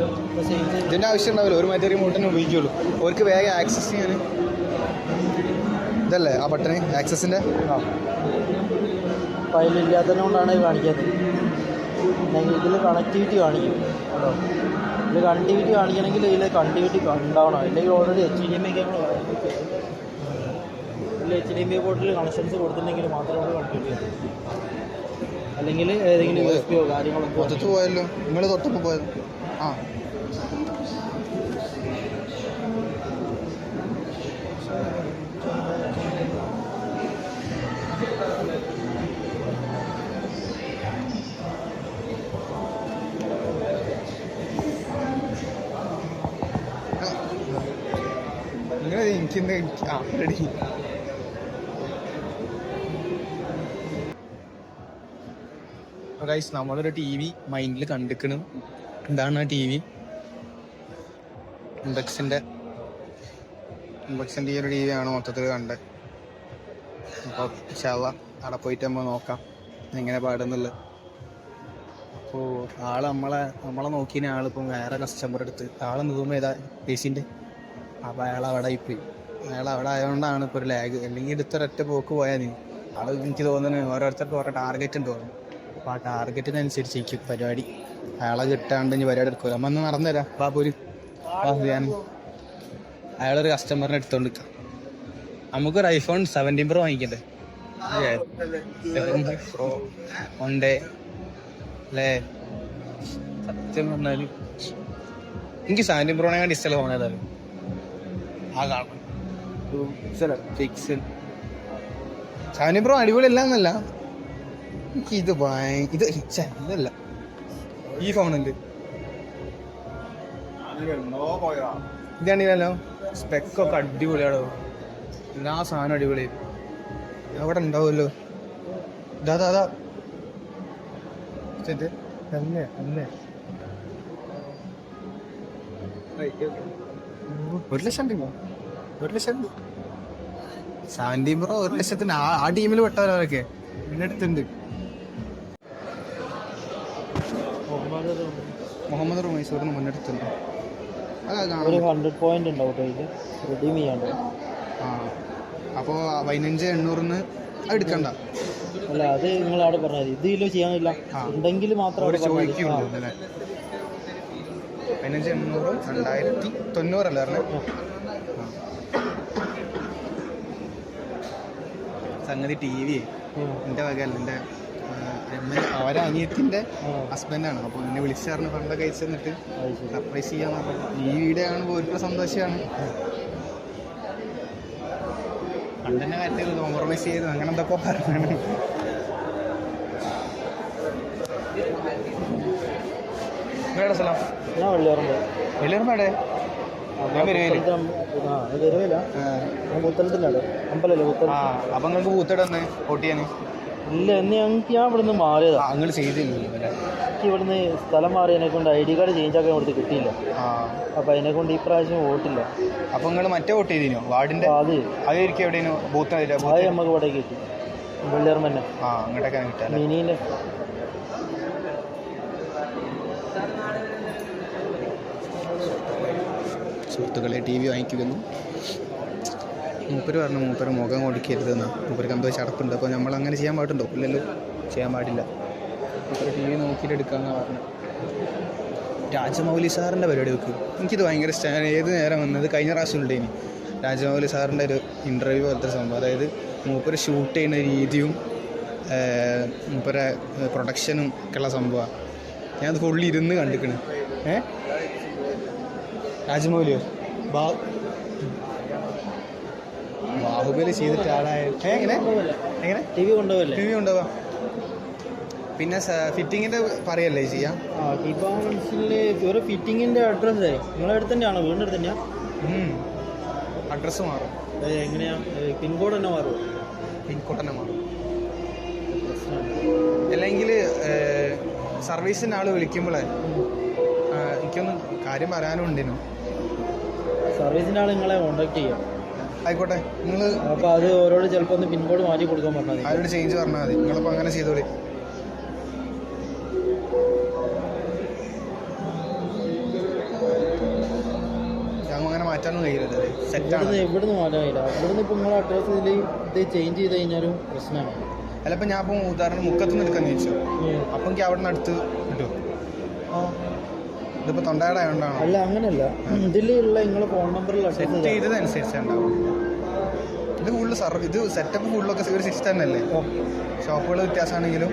ഇതിൻ്റെ ആവശ്യം ഉണ്ടാവില്ല. ഒരു മറ്റേ റിമോട്ടിനെ ഉപയോഗിക്കുള്ളൂ. അവർക്ക് വേഗം ആക്സസ് ചെയ്യാൻ ഇതല്ലേ ആ ബട്ടണ് ആക്സസിൻ്റെ. ഫയലില്ലാത്തതുകൊണ്ടാണ് ഇത് കാണിക്കാത്തത്. ഇതിൽ കണക്ടിവിറ്റി കാണിക്കും കേട്ടോ. ഇതിൽ കണക്ടിവിറ്റി കാണിക്കണമെങ്കിൽ ഇതിൽ കണക്ടിവിറ്റി ഉണ്ടാവണം. അല്ലെങ്കിൽ ഓൾറെഡി HDMI കേബിൾ ഇതിൽ HDMI പോർട്ടിൽ കണക്ഷൻസ് കൊടുത്തിട്ടുണ്ടെങ്കിൽ മാത്രമേ നമ്മൾ കൺട്രോൾ ചെയ്യൂ. അല്ലെങ്കിൽ ഏതെങ്കിലും USB യോ കാര്യങ്ങളൊക്കെ മൊത്തത്തിൽ പോയല്ലോ. നിങ്ങൾ തൊട്ടപ്പോൾ പോയത്. ആ നിങ്ങൾ എനിക്കെന്താ റെഡി. ഗൈസ്, നമ്മളൊരു TV മൈൻഡിൽ കണ്ടിക്കണം. എന്താണ് ആ TV? ഇമ്പക്സിൻ്റെ ഈ ഒരു TV ആണ് മൊത്തത്തിൽ കണ്ടത്. അപ്പോൾ ഇൻഷാല്ലാ അവിടെ പോയിട്ട് നമ്മൾ നോക്കാം എങ്ങനെ പാടുന്നുള്ളത്. അപ്പോൾ ആള് നമ്മളെ നോക്കിയ ആളിപ്പം വേറെ കസ്റ്റമർ എടുത്ത് ആളെ നിന്നും ഏതാ പേസിൻ്റെ. അപ്പോൾ അയാൾ അവിടെ ആയിപ്പോയി. അയാൾ അവിടെ ആയതുകൊണ്ടാണ് ഇപ്പോൾ ഒരു ലാഗ്. അല്ലെങ്കിൽ എടുത്തൊരൊറ്റ പോക്ക് പോയാൽ നീ ആൾ എനിക്ക് തോന്നുന്നു ഓരോരുത്തർക്ക് ഓരോ ടാർഗറ്റ് ഉണ്ട് തോന്നുന്നു. അപ്പോൾ ആ ടാർഗറ്റിനനുസരിച്ചിരിക്കും പരിപാടി. അയാളെ കിട്ടാണ്ട് ഇനി പരിപാടി എടുക്കില്ല. നമ്മൾ ഒന്ന് നടന്നു തരാം. അപ്പോൾ പോര് ഞാൻ അയാളൊരു കസ്റ്റമറിനെ എടുത്തോണ്ട് നിൽക്കാം. നമുക്കൊരു iPhone 17 Pro വാങ്ങിക്കണ്ടേ? 17 Pro 1 ഡേ അല്ലേ? സത്യം പറഞ്ഞാൽ എനിക്ക് 17 Pro ഡിസ്പ്ലേ തോന്നിയതാണ്. ആ കാണാം ഫിക്സ് 17 Pro അടിപൊളിയല്ല എന്നല്ല, എനിക്ക് ഇത് ഇതല്ല ഈ ഫോണുണ്ട്. ഇതാണില്ലല്ലോ. സ്പെക്കൊക്കെ അടിപൊളിയാണോ, എല്ലാ സാധനം അടിപൊളി. അവിടെ ഉണ്ടാവുമല്ലോ. ഇതാ തന്നെ 1,00,000 രൂപ. 1,00,000 17 Pro 1,00,000 ആ ടീമിൽ പെട്ടവരൊക്കെ പിന്നെ അടുത്തുണ്ട്. മുഹമ്മദ് റുമൈസൂറിന് മുന്നെടുത്തുണ്ട്. ഒരു 100 പോയിന്റ് ഉണ്ടാവും റിഡീം ചെയ്യാണ്ട്. ആ അപ്പോൾ 15,800 എടുക്കണ്ട. അല്ല, അത് നിങ്ങൾ അവിടെ പറഞ്ഞാൽ ഇതിലോ ചെയ്യാനില്ല ഉണ്ടെങ്കിൽ മാത്രം 15,800 2,990 അല്ലേ പറഞ്ഞത്? സംഗതി TV എൻ്റെ വകയല്ല, എൻ്റെ അവരെ അനിയത്തിൻ്റെ ഹസ്ബൻഡാണ്. അപ്പോൾ എന്നെ വിളിച്ചായിരുന്നു ഫണ്ടൊക്കെ അയച്ചു തന്നിട്ട് സർപ്രൈസ് ചെയ്യാന്ന് പറഞ്ഞു. TVയുടെ ആണ് പോയിട്ടുള്ള സന്തോഷമാണ്. ഫണ്ടിൻ്റെ കാര്യത്തിൽ കോംപ്രമൈസ് ചെയ്തു അങ്ങനെ എന്തൊക്കെ പറഞ്ഞാണ്. നിങ്ങളുടെ സ്ഥലം? ഞാൻ വെള്ളിയറമ്പേടെ? ഞാൻ വരുവില്ല. മുത്തലത്തിലാണ് അമ്പലല്ലേ മുത്തല. അപ്പം നിങ്ങൾക്ക് പൂത്തിടന്ന് വോട്ട് ചെയ്യാൻ ഇല്ല. ഞാൻ ഇവിടുന്ന് മാറിയതാ. നിങ്ങൾ ചെയ്തില്ല. എനിക്ക് ഇവിടുന്ന് സ്ഥലം മാറിയതിനെ കൊണ്ട് ID കാർഡ് ചേഞ്ച് ആക്കാൻ ഇവിടുത്തെ കിട്ടിയില്ല. അപ്പം അതിനെ കൊണ്ട് ഈ പ്രാവശ്യം വോട്ടില്ല. അപ്പം നിങ്ങൾ മറ്റേ വോട്ട് ചെയ്തിനോ വാർഡിൻ്റെ? അതായിരിക്കും എവിടെയോ ബൂത്ത്. അത് നമുക്ക് ഇവിടെ കിട്ടി വെള്ളിയറമ്പ തന്നെ. അങ്ങോട്ടൊക്കെ കിട്ടാൻ മിനിൻ്റെ. സുഹൃത്തുക്കളെ, TV വാങ്ങിക്കുന്നു. മൂപ്പര് പറഞ്ഞു മൂപ്പര് മുഖം കൊടുക്കരുതെന്ന്. മൂപ്പർക്ക് എന്തോ ചടപ്പുണ്ട്. അപ്പോൾ നമ്മൾ അങ്ങനെ ചെയ്യാൻ പാടുണ്ടോ? ഇല്ലല്ലോ, ചെയ്യാൻ പാടില്ല. മൂപ്പര് TV നോക്കിയിട്ട് എടുക്കാമെന്നാണ് പറഞ്ഞത്. രാജമൗലി സാറിൻ്റെ പരിപാടി വെക്കും. എനിക്കിത് ഭയങ്കര ഇഷ്ടമാണ്. ഏത് നേരം വന്നത് കഴിഞ്ഞ പ്രാവശ്യം ഉണ്ടേനി രാജമൗലി സാറിൻ്റെ ഒരു ഇൻ്റർവ്യൂ പോലത്തെ സംഭവം. അതായത് മൂപ്പര് ഷൂട്ട് ചെയ്യുന്ന രീതിയും മൂപ്പരെ പ്രൊഡക്ഷനും ഒക്കെയുള്ള സംഭവമാണ്. ഞാനത് ഫുള്ളി ഇരുന്ന് കണ്ടിക്കണ്. രാജമൗലിയോ ബാഹുബലി ചെയ്തിട്ട് ആളായ എങ്ങനെ TV കൊണ്ടുപോകാം. പിന്നെ ഫിറ്റിങ്ങിൻ്റെ പറയല്ലേ ചെയ്യാം. ഒരു ഫിറ്റിങ്ങിൻ്റെ അഡ്രസ്സ് നിങ്ങളുടെ അടുത്ത് തന്നെയാണോ? വീടിൻ്റെ അടുത്ത് തന്നെയാണ്? അഡ്രസ്സ് മാറും. എങ്ങനെയാ? പിൻകോഡ് തന്നെ മാറും. പിൻകോഡ് തന്നെ മാറും. അല്ലെങ്കിൽ സർവീസിൻ്റെ ആൾ വിളിക്കുമ്പോഴേ എനിക്കൊന്ന് കാര്യം പറയാനും ഉണ്ടേനു. സർവീസിൻ്റെ ആൾ നിങ്ങളെ കോൺടാക്ട് ചെയ്യാം. ആയിക്കോട്ടെ. നിങ്ങൾ അപ്പോൾ അത് ഓരോട് ചിലപ്പോൾ ഒന്ന് പിൻകോഡ് മാറ്റി കൊടുക്കാൻ പറഞ്ഞാൽ മതി. അവരോട് ചേഞ്ച് പറഞ്ഞാൽ മതി. നിങ്ങളിപ്പോൾ അങ്ങനെ ചെയ്തോളി. ഞങ്ങൾ അങ്ങനെ മാറ്റാനൊന്നും കഴിയില്ല. സെറ്റാണ്. എവിടുന്ന് മാറ്റാൻ കഴിയില്ല. ഇവിടുന്ന് ഇപ്പോൾ നിങ്ങളുടെ അഡ്രസ്സ് ഇത് ചേഞ്ച് ചെയ്ത് കഴിഞ്ഞാലും പ്രശ്നമാണ്. അല്ല, ഇപ്പം ഞാൻ ഇപ്പോൾ ഉദാഹരണം മുക്കത്തുനിന്ന് എടുക്കാന്ന് ചോദിച്ചു. അപ്പം എനിക്ക് അവിടെ നിന്ന് അടുത്ത് കിട്ടുമോ? ഇതിപ്പോൾ തൊണ്ടയാടായോണ്ടാണോ? അല്ല, അങ്ങനെയല്ല. ഇതിലുള്ള നിങ്ങളെ ഫോൺ നമ്പറിൽ സെറ്റ് ചെയ്തതനുസരിച്ച് ഉണ്ടാവും. ഇത് ഫുള്ള് ഇത് സെറ്റപ്പ് ഫുള്ളൊക്കെ ഒരു സിസ്റ്റം തന്നെയല്ലേ? ഷോപ്പുകൾ വ്യത്യാസമാണെങ്കിലും.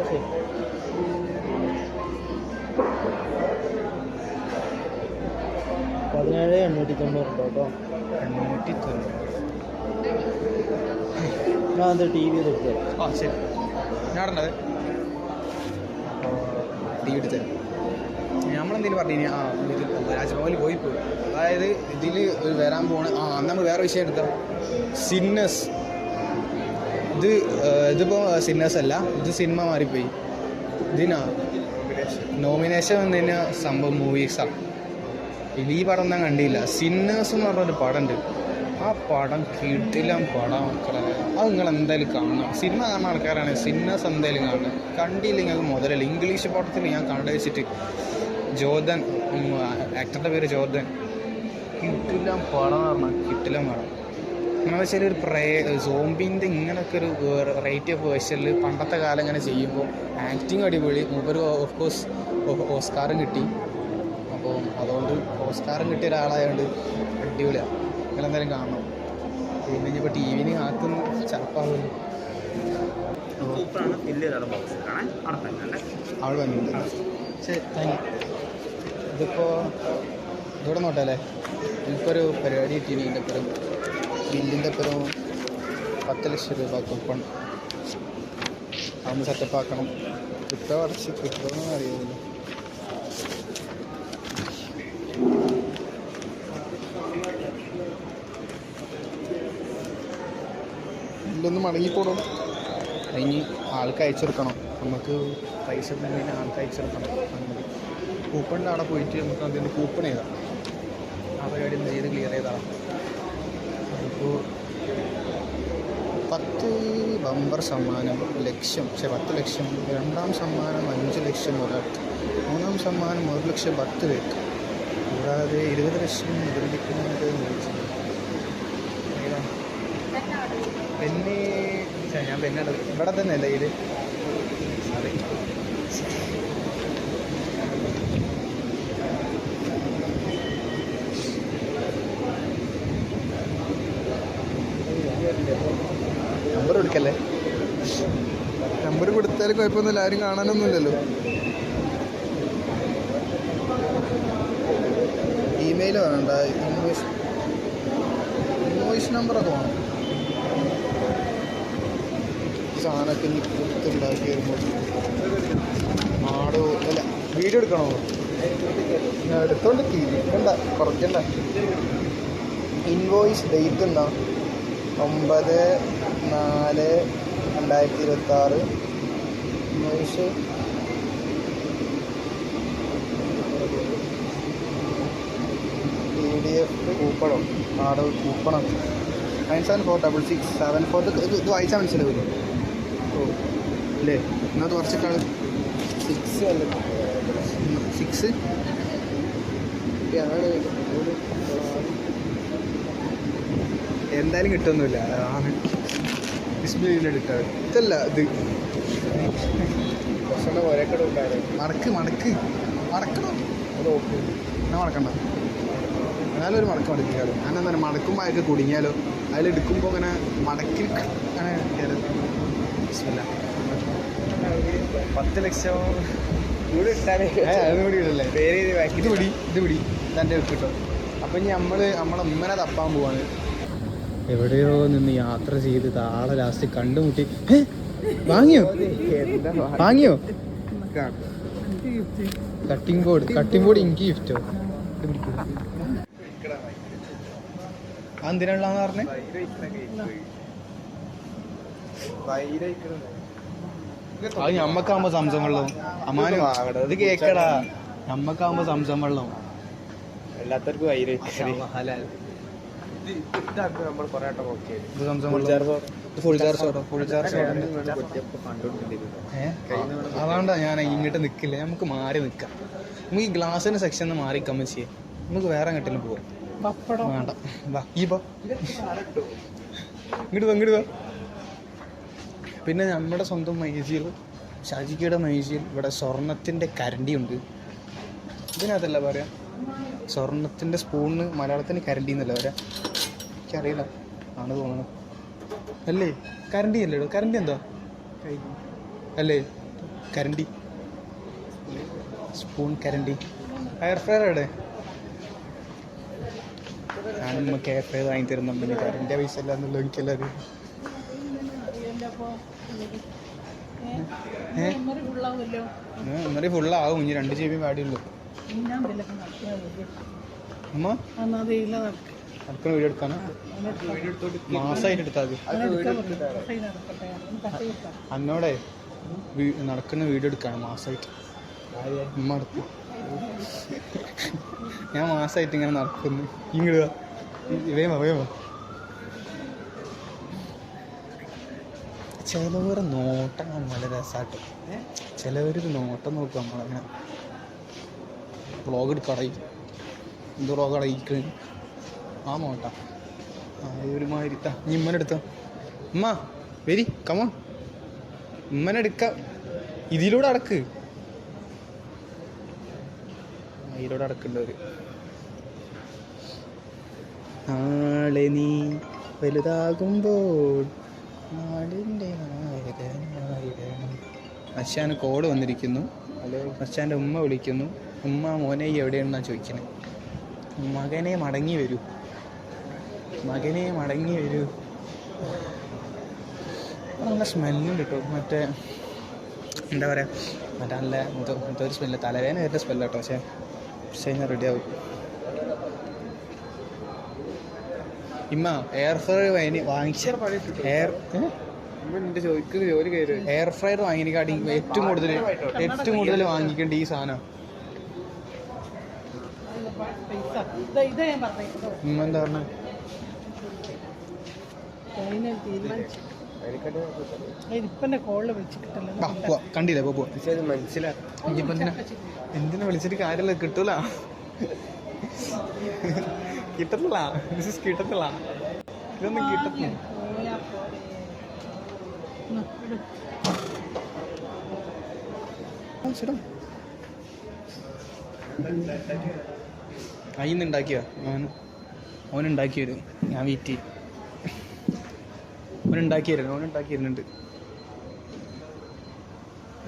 ശരി. 17,890 കേട്ടോ. 890. ഞാൻ അത് ടി വി എടുത്തത്. ആ ശരി, ഞാൻ ഉണ്ടത് ടീ എടുത്തത്. നമ്മളെന്തെങ്കിലും പറഞ്ഞു കഴിഞ്ഞാൽ രാജ്ഭവനിൽ പോയി. അതായത് ഇതിൽ ഒരു വരാൻ പോണ നമ്മൾ വേറെ വിഷയം എടുക്കാം. സിന്നേഴ്സ്. ഇതിപ്പോൾ സിന്നേഴ്സ് അല്ല, ഇത് സിനിമ മാറിപ്പോയി. ഇതിനാ നോമിനേഷൻ വന്നു കഴിഞ്ഞാൽ സംഭവം മൂവീസാണ്. ഇത് ഈ പടം ഞാൻ കണ്ടില്ല. സിന്നേഴ്സ് എന്ന് പറഞ്ഞൊരു പടമുണ്ട്. ആ പടം കിടിലം പടം മക്കളെ. അത് നിങ്ങൾ എന്തായാലും കാണണം. സിനിമ കാണുന്ന ആൾക്കാരാണ് സിന്നേഴ്സ് എന്തായാലും കാണണം. കണ്ടില്ലെങ്കിൽ അത് മുതലല്ല. ഇംഗ്ലീഷ് പടത്തിൽ ഞാൻ കണ്ടു വെച്ചിട്ട് ജോർദൻ, ആക്ടറുടെ പേര് ജോർദൻ. കിടിലം പടം എന്ന് പറഞ്ഞാൽ കിടിലം പടം. എന്ന് വെച്ചാൽ ഒരു സോംബിൻ്റെ ഇങ്ങനെയൊക്കെ ഒരു റേറ്റ് ഓഫ് വേർഷനിൽ പണ്ടത്തെ കാലം ഇങ്ങനെ ചെയ്യുമ്പോൾ ആക്ടിങ് അടിപൊളി. മൂപ്പര് ഓഫ്കോഴ്സ് ഓസ്കാറും കിട്ടി. അപ്പോൾ അതുകൊണ്ട് ഓസ്കാറും കിട്ടിയ ഒരാളായതുകൊണ്ട് അടിപൊളിയാണ്. നിങ്ങളെന്തായാലും കാണണം. പിന്നെ ഇനിയിപ്പോൾ ടി വിന് ആക്കുന്നു ചപ്പാകുന്നു. അവൾ വന്നിട്ടുണ്ട്. ശരി, താങ്ക് യു. ഇതിപ്പോൾ ഇവിടെ നോട്ടല്ലേ, എനിക്കൊരു പരിപാടി കിട്ടീനി. ഇതിൻ്റെ അപ്പുറം ബില്ലിൻ്റെ അപ്പുറം 10 ലക്ഷം രൂപ കൂപ്പൺ. അതൊന്ന് സെറ്റപ്പ് ആക്കണം. കിട്ടോ അടച്ച് കിട്ടുമെന്ന് അറിയില്ല. ഇതിലൊന്ന് മടങ്ങിപ്പോടും. അതിന് ആൾക്ക് അയച്ചെടുക്കണം. നമുക്ക് പൈസ തന്നെ ആൾക്ക് അയച്ചെടുക്കണം. അങ്ങനെ കൂപ്പണിൻ്റെ അവിടെ പോയിട്ട് നമുക്ക് അതിൻ്റെ കൂപ്പൺ ചെയ്താൽ ആ പരിപാടി ഒന്ന് ചെയ്ത് ക്ലിയർ ചെയ്താൽ അതിപ്പോൾ 10 ബമ്പർ സമ്മാനം ലക്ഷം. 10 ലക്ഷം. 2ാം സമ്മാനം 5 ലക്ഷം ഒരാൾക്ക്. 3ാം സമ്മാനം 1 ലക്ഷം 10 പേർക്ക്. കൂടാതെ 20 ലക്ഷം മുതലെടുക്കുന്നത് പെന്നെ. ഞാൻ പെണ്ണ ഇവിടെ തന്നെ അല്ലേ ഇത്? അതെ. നമ്പർ കൊടുക്കല്ലേ? നമ്പർ കൊടുത്താലും കുഴപ്പമൊന്നുമില്ല. ആരും കാണാനൊന്നുമില്ലല്ലോ. ഇമെയിൽ വേണ്ട, ഇൻവോയ്സ് നമ്പറൊക്കെ വേണം. സാധനമൊക്കെ ഇനി കൊടുത്തുണ്ടാക്കി വരുമ്പോൾ ആടോ അല്ല വീഡിയോ എടുക്കണോ? എടുത്തോണ്ട് തീരിക്കണ്ട, കുറയ്ക്കണ്ട. ഇൻവോയ്സ് ഡേറ്റ് എന്താ? 9/4/2026. Invoice PDF കൂപ്പണോ? ആടോ കൂപ്പണം. 974667 ഇത് വായിച്ചാൽ മനസ്സിലാവില്ലേ? ഓ അല്ലേ? എന്നാൽ കുറച്ചൊക്കെയാണ് 6 അല്ല 6 എന്തായാലും കിട്ടുമൊന്നുമില്ല. അതാണ് ഡിസ്പ്ലേയിൽ എടുക്കാറ്. ഇതല്ല ഇത് മടക്കണം. എന്നാ മടക്കണ്ട. എന്നാലും ഒരു മടക്ക് മടക്കിയാലോ. അങ്ങനെ എന്താ മടക്കുമ്പോൾ അതൊക്കെ കുടുങ്ങിയാലോ. അതിലെടുക്കുമ്പോൾ ഇങ്ങനെ മടക്കി അങ്ങനെ എടുക്കാലോ. 10 ലക്ഷം കൂടി ഇട്ടാലേ അതുകൂടി ഇടല്ലേ. ഇത് പിടി ഇതെൻ്റെ കിട്ടും. അപ്പം ഇനി നമ്മളെ ഉമ്മനെ തപ്പാൻ പോവാണ്. എവിടെയോ നിന്ന് യാത്ര ചെയ്ത് താളെ ലാസ്റ്റ് കണ്ടുമുട്ടി. വാങ്ങിയോ? കട്ടിംഗ് ബോർഡ് എനിക്ക് ഗിഫ്റ്റോ? എന്തിനുള്ളതെന്ന് പറഞ്ഞേ? അത് ഞമ്മക്കാകുമ്പോ സംസം വെള്ളം. അമ്മാനും ഇത് കേക്കടാ. ഞമ്മക്കാകുമ്പോ സംസം വെള്ളം. എല്ലാത്തർക്കും അതുകൊണ്ടാ ഞാൻ ഇങ്ങോട്ട് നിക്കില്ല. നമുക്ക് മാറി നിക്കാം. നമുക്ക് ഈ ഗ്ലാസിന്റെ സെക്ഷൻ മാറി കമ്മ ചെയ്യാം. നമുക്ക് വേറെ എങ്ങോട്ടെങ്കിലും പോവാം. വേണ്ട ഇങ്ങോട്ട് വാ. പിന്നെ നമ്മുടെ സ്വന്തം മൈസിയിൽ, ഷാജിക്കയുടെ മൈസിയിൽ ഇവിടെ സ്വർണത്തിൻ്റെ കരണ്ടിയുണ്ട്. ഇതിനകത്തല്ല പറയാം, സ്വർണത്തിൻ്റെ സ്പൂണിന് മലയാളത്തിന് കരണ്ടി എന്നല്ല പറയാം. എനിക്കറിയില്ല, ആണ് തോന്നുന്നത്. അല്ലേ കരണ്ടി അല്ലേടോ കരണ്ടി എന്താ അല്ലേ കരണ്ടി സ്പൂൺ കരണ്ടി എയർ ഫ്രയർ എവിടെ ഞാൻ നമുക്ക് എയർ ഫ്രയർ വാങ്ങി തരുന്നുണ്ടെങ്കിൽ കരൻ്റെ പൈസ അല്ല എന്നുള്ളത് എനിക്കെല്ലാവരും മെമ്മറി ഫുള്ളാവും ഇനി 2 GB പാടിയുള്ളൂ അമ്മ നടക്കുന്ന വീഡിയോ എടുക്കാനോ മാസമായിട്ട് എടുത്താൽ മതി അന്നോടെ നടക്കുന്ന വീഡിയോ എടുക്കാണ് മാസമായിട്ട് ഉമ്മ എടുത്തു ഞാൻ മാസമായിട്ട് ഇങ്ങനെ നടക്കുന്നു ഇങ്ങോട്ട് വേമ ചിലവർ നോട്ടം നല്ല രസമാട്ടോ ചിലവരൊരു നോട്ടം നോക്കുക നമ്മളങ്ങനെ വ്ളോഗ് എടുക്കടയി എന്ത് വ്ളോഗ് അടയിക്ക് ആ നോട്ട ഒരുമാതിരി ഇമ്മനെടുത്തോ ഉമ്മ വരി കമോൺ ഉമ്മനെടുക്ക ഇതിലൂടെ അടക്ക് ഇതിലൂടെ അടക്കേണ്ടവര് നാളെ നീ വലുതാകുമ്പോൾ നാടിൻ്റെ അച്ഛാന് കോഡ് വന്നിരിക്കുന്നു അച്ഛൻ്റെ ഉമ്മ വിളിക്കുന്നു ഉമ്മ മോനെ എവിടെയാണെന്നാണ് ചോദിക്കുന്നത് മകനെ മടങ്ങി വരൂ നല്ല സ്മെല്ലുണ്ട് കേട്ടോ മറ്റേ എന്താ പറയുക മറ്റേ നല്ല ഒരു സ്മെല്ല് തലവേദന വരുന്ന സ്മെല്ല് കേട്ടോ പക്ഷേ കഴിഞ്ഞാൽ റെഡിയാവും ഇമ്മ എയർ ഫ്രയർ വാങ്ങിച്ച എയർ ഫ്രയർ വാങ്ങിക്കാടി ഏറ്റവും കൂടുതൽ വാങ്ങിക്കേണ്ട ഈ സാധനം ഉമ്മ എന്താ പറഞ്ഞ കണ്ടില്ലേ മനസ്സിലായിപ്പോ എന്തിനാ വിളിച്ചിട്ട് കാര്യമില്ല കിട്ടൂല കിട്ടത്തില്ല ഇതൊന്നും കിട്ടത്തില്ല അയിന്നുണ്ടാക്കിയ ഓനുണ്ടാക്കി വരും ഞാൻ വെയിറ്റ് ചെയ്യും ഓനുണ്ടാക്കി വരുന്നുണ്ട്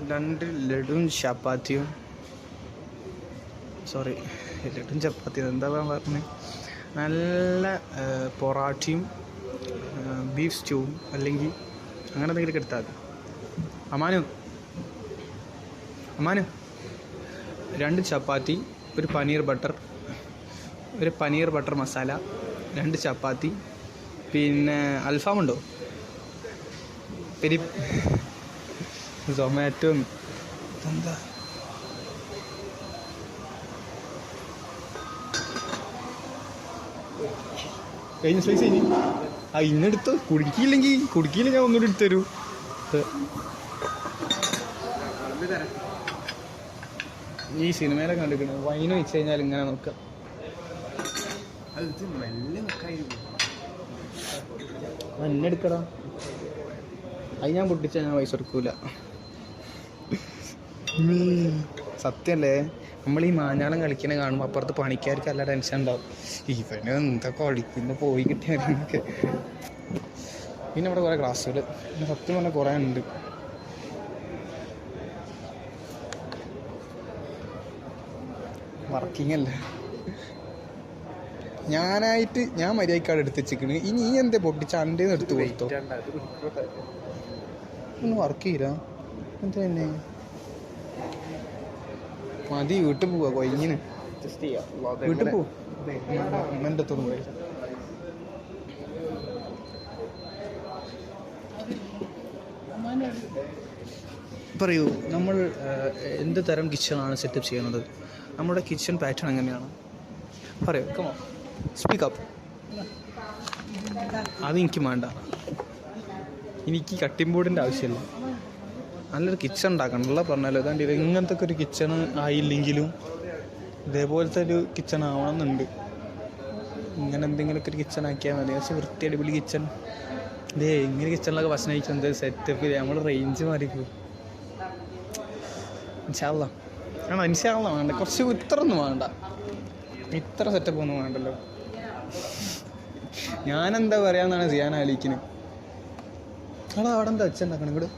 2 ലഡുവും ചപ്പാത്തിയും ലഡും ചപ്പാത്തിയും എന്താ പറഞ്ഞത് നല്ല പൊറാട്ടയും ബീഫ് സ്റ്റൂവും അല്ലെങ്കിൽ അങ്ങനെ എന്തെങ്കിലുമൊക്കെ എടുത്താൽ മതി അമ്മാനു 2 ചപ്പാത്തി ഒരു പനീർ ബട്ടർ മസാല 2 ചപ്പാത്തി പിന്നെ അൽഫാമുണ്ടോ സൊമാറ്റോ എന്താ കഴിഞ്ഞ സ്ലൈസ് ഇന്നെടുത്ത് കുടുക്കിയില്ലെങ്കിൽ ഞാൻ ഒന്നുകൂടി എടുത്തു തരൂ ഈ സിനിമയിലൊക്കെ കണ്ടിരിക്കുന്നത് വൈന് വെച്ച് കഴിഞ്ഞാൽ ഇങ്ങനെ നോക്കാം എന്നെ എടുക്കടാ അത് ഞാൻ പൊട്ടിച്ചാൽ ഞാൻ പൈസ എടുക്കൂല സത്യല്ലേ നമ്മൾ ഈ മാഞ്ഞാളം കളിക്കണ കാണുമ്പോൾ അപ്പുറത്ത് പണിക്കാർക്ക് നല്ല ടെൻഷൻ ഉണ്ടാവും ഇവന് എന്താ കളിക്കുന്ന പോയി കിട്ടിയൊക്കെ പിന്നെ ഇവിടെ കുറേ ക്ലാസ്സുകൾ പിന്നെ സത്യം പറഞ്ഞാൽ കുറേ ഉണ്ട് വർക്കിംഗ് അല്ല ഞാൻ മര്യാദക്കാട് എടുത്ത് വെച്ചിരിക്കണ് ഇനി ഈ എന്താ പൊട്ടിച്ച അണ്ടേന്ന് എടുത്ത് കൊടുത്തോ ഒന്ന് വർക്ക് ചെയ്യില്ല എന്താ തന്നെ മതി വീട്ടിൽ പോവാ കൊയിങ്ങിന് വീട്ടിൽ പോവും അമ്മൻ്റെ അടുത്തൊന്നും പോയി പറയൂ നമ്മൾ എന്ത് തരം കിച്ചണാണ് സെറ്റപ്പ് ചെയ്യുന്നത് നമ്മുടെ കിച്ചൺ പാറ്റേൺ എങ്ങനെയാണ് പറയൂ കമോ സ്പീക്കപ്പ് അതെനിക്ക് വേണ്ട എനിക്ക് കട്ടിംഗ് ബോർഡിൻ്റെ ആവശ്യമില്ല നല്ലൊരു കിച്ചൺ ഉണ്ടാക്കണമല്ല പറഞ്ഞാലോ അതാണ്ട് ഇങ്ങനത്തെ ഒരു കിച്ചൺ ആയില്ലെങ്കിലും ഇതേപോലത്തെ ഒരു കിച്ചൺ ആവണമെന്നുണ്ട് ഇങ്ങനെ എന്തെങ്കിലുമൊക്കെ ഒരു കിച്ചൺ ആക്കിയാൽ മതി പക്ഷെ വൃത്തി അടിപൊളി കിച്ചൺ ഇങ്ങനെ കിച്ചണിലൊക്കെ ഭക്ഷണം കഴിക്കുന്നത് സെറ്റപ്പ് നമ്മൾ റേഞ്ച് മാറിക്കും ഇൻഷാല്ല വേണ്ട കുറച്ച് ഇത്രയൊന്നും വേണ്ട ഇത്ര സെറ്റപ്പ് ഒന്നും വേണ്ടല്ലോ ഞാനെന്താ പറയാന്നാണ് ചെയ്യാൻ ആലോചിക്കുന്നത് എടാ അവിടെ എന്താ വെച്ചുണ്ടാക്കണം ഇങ്ങോട്ട്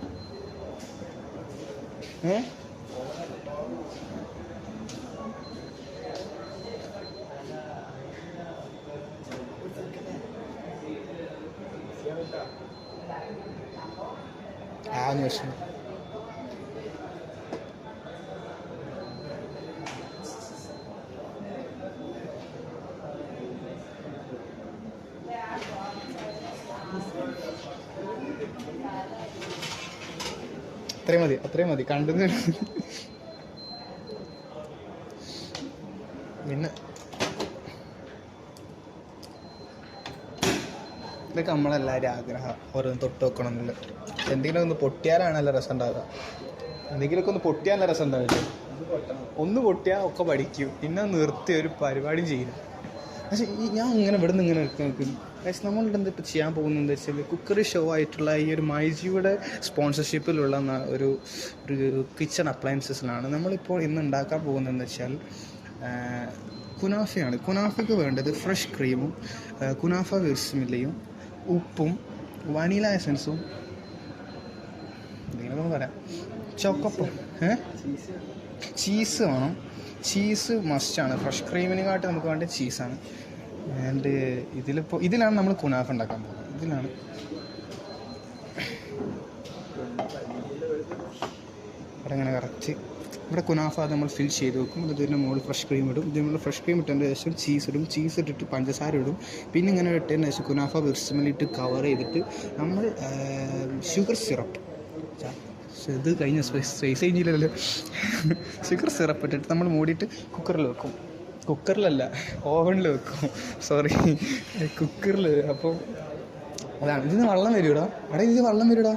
ആന്ന് വിഷമം. അത്രയും മതി കണ്ടു. പിന്നെ ഇതൊക്കെ നമ്മളെല്ലാവരും ആഗ്രഹം ഓരോന്ന് തൊട്ട് വെക്കണം എന്നില്ല. എന്തെങ്കിലും ഒന്ന് പൊട്ടിയാലാണ് നല്ല രസം ഉണ്ടാവുക. എന്തെങ്കിലുമൊക്കെ ഒന്ന് പൊട്ടിയാൽ നല്ല രസം ഉണ്ടാവില്ലേ? ഒന്ന് പൊട്ടിയാൽ ഒക്കെ പഠിക്കും, പിന്നെ നിർത്തി ഒരു പരിപാടിയും ചെയ്യില്ല. പക്ഷേ ഞാൻ ഇങ്ങനെ ഇവിടെ നിന്ന് ഇങ്ങനെ നിൽക്കും. പക്ഷേ നമ്മളുടെ എന്താ ഇപ്പോൾ ചെയ്യാൻ പോകുന്നത് വെച്ചാൽ കുക്കറി ഷോ ആയിട്ടുള്ള ഈ ഒരു മൈജിയുടെ സ്പോൺസർഷിപ്പിലുള്ള ഒരു കിച്ചൺ അപ്ലയൻസസിലാണ് നമ്മളിപ്പോൾ ഇന്ന് ഉണ്ടാക്കാൻ പോകുന്നതെന്ന് വെച്ചാൽ കുനാഫയാണ്. കുനാഫയ്ക്ക് വേണ്ടത് ഫ്രഷ് ക്രീമും കുനാഫ വിസ്മില്ലയും ഉപ്പും വനില എസൻസും എന്തെങ്കിലുമൊക്കെ പറയാം, ചോക്കപ്പും ചീസ് വേണം. ചീസ് മസ്റ്റാണ്. ഫ്രഷ് ക്രീമിനെക്കാട്ടി നമുക്ക് വേണ്ടത് ചീസാണ്. ആൻഡ് ഇതിലാണ് നമ്മൾ കുനാഫ ഉണ്ടാക്കാൻ പോകുന്നത്. ഇതിലാണ് അവിടെ ഇങ്ങനെ കറക്റ്റ് ഇവിടെ കുനാഫ നമ്മൾ ഫിൽ ചെയ്ത് വെക്കും. ഇതിൻ്റെ മുകളിൽ ഫ്രഷ് ക്രീം ഇടും. ഇതിനുള്ള ഫ്രഷ് ക്രീം ഇട്ടതിന് ശേഷം ചീസ് ഇടും. ചീസ് ഇട്ടിട്ട് പഞ്ചസാര ഇടും. പിന്നെ ഇങ്ങനെ ഇട്ടതിന് ശേഷം കുനാഫ വിർസ്മലിട്ട് കവർ ചെയ്തിട്ട് നമ്മൾ ഷുഗർ സിറപ്പ്, ഇത് കഴിഞ്ഞ സ്പേസ് കഴിഞ്ഞില്ലല്ലോ, ഷുഗർ സിറപ്പ് ഇട്ടിട്ട് നമ്മൾ മൂടിയിട്ട് കുക്കറിൽ വെക്കും. കുക്കറിലല്ല, ഓവനിൽ വെക്കും. സോറി, കുക്കറിൽ. അപ്പോൾ അതാണ്. ഇതിന് വെള്ളം വരൂടാ. അവിടെ ഇത് വെള്ളം വരൂടാ.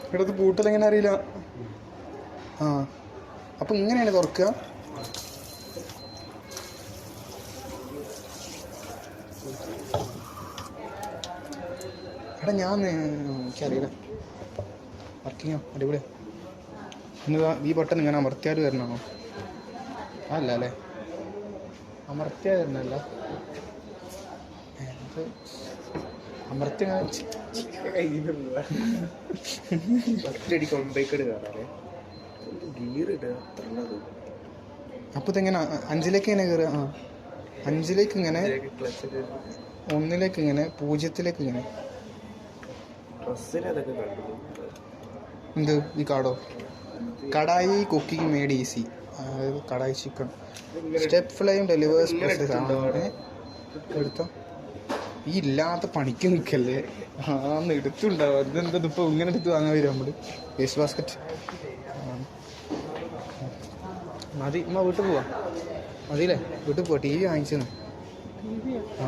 ഇവിടുത്തെ പൂട്ടലെങ്ങനെ അറിയില്ല. ആ അപ്പം ഇങ്ങനെയാണ് തുറക്കുക. എടാ ഞാൻ എനിക്കറിയില്ല. വർക്കിങ്ങോ അടിപൊളിയോ. ഇന്ന് ഈ ബട്ടൺ ഇങ്ങനെ അമർത്തിയാൽ വരണോ? അല്ല അല്ലേ, അമർത്തിയാൽ വരണല്ല, അമർത്തി അപ്പോൾ ഇതെങ്ങനെ 5ലേക്ക് ഇങ്ങനെ കയറുക? 5ലേക്ക് ഇങ്ങനെ, 1ലേക്ക് ഇങ്ങനെ, 0ലേക്ക് ഇങ്ങനെ. എന്ത് ഈ കാടോ? Kadai cooking made easy. അതായത് kadai chicken step flame delivers process. എടുത്തോ, ഈ ഇല്ലാത്ത പണിക്ക് നിൽക്കല്ലേ. ആന്ന് എടുത്തുണ്ടാവും. ഇതെന്താ ഇപ്പോൾ ഇങ്ങനെ എടുത്ത് വാങ്ങാൻ വരും നമ്മൾ. വേസ്റ്റ് ബാസ്ക്കറ്റ് മതി. ഉമ്മ വീട്ടിൽ പോവാം. മതിയില്ലേ? വീട്ടിൽ പോവാം. TV വാങ്ങിച്ചെന്ന്. ആ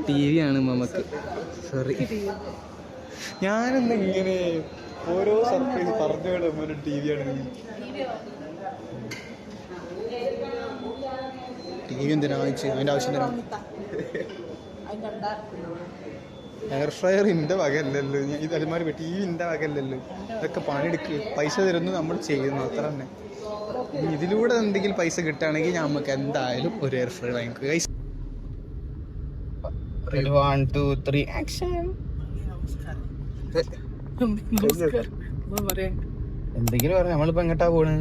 TV ആണ് നമുക്ക്. സോറി, ഞാനെന്താ ഇങ്ങനെ ഓരോ സർപ്രൈസ് പറഞ്ഞു വിടുമ്പോൾ ഒരു TV ആണ്. TV എന്തിനാ വാങ്ങിച്ച്? അതിൻ്റെ ആവശ്യം എന്തിനാ? എയർ ഫ്രയർ എൻ്റെ വകയല്ലല്ലോ. ഇത് അതുമാതിരി TV എൻ്റെ വകയല്ലല്ലോ. ഇതൊക്കെ പണിയെടുക്കുക, പൈസ തരുന്നു, നമ്മൾ ചെയ്യുന്നു, അത്ര തന്നെ. ഇതിലൂടെ എന്തെങ്കിലും പൈസ കിട്ടുകയാണെങ്കിൽ നമുക്ക് എന്തായാലും ഒരു എയർ ഫ്രയർ വാങ്ങിക്കുക. 1 2 3 ആക്ഷൻ. എന്തെങ്കിലും പറയാം. നമ്മളിപ്പോ എങ്ങോട്ടാ പോണ്?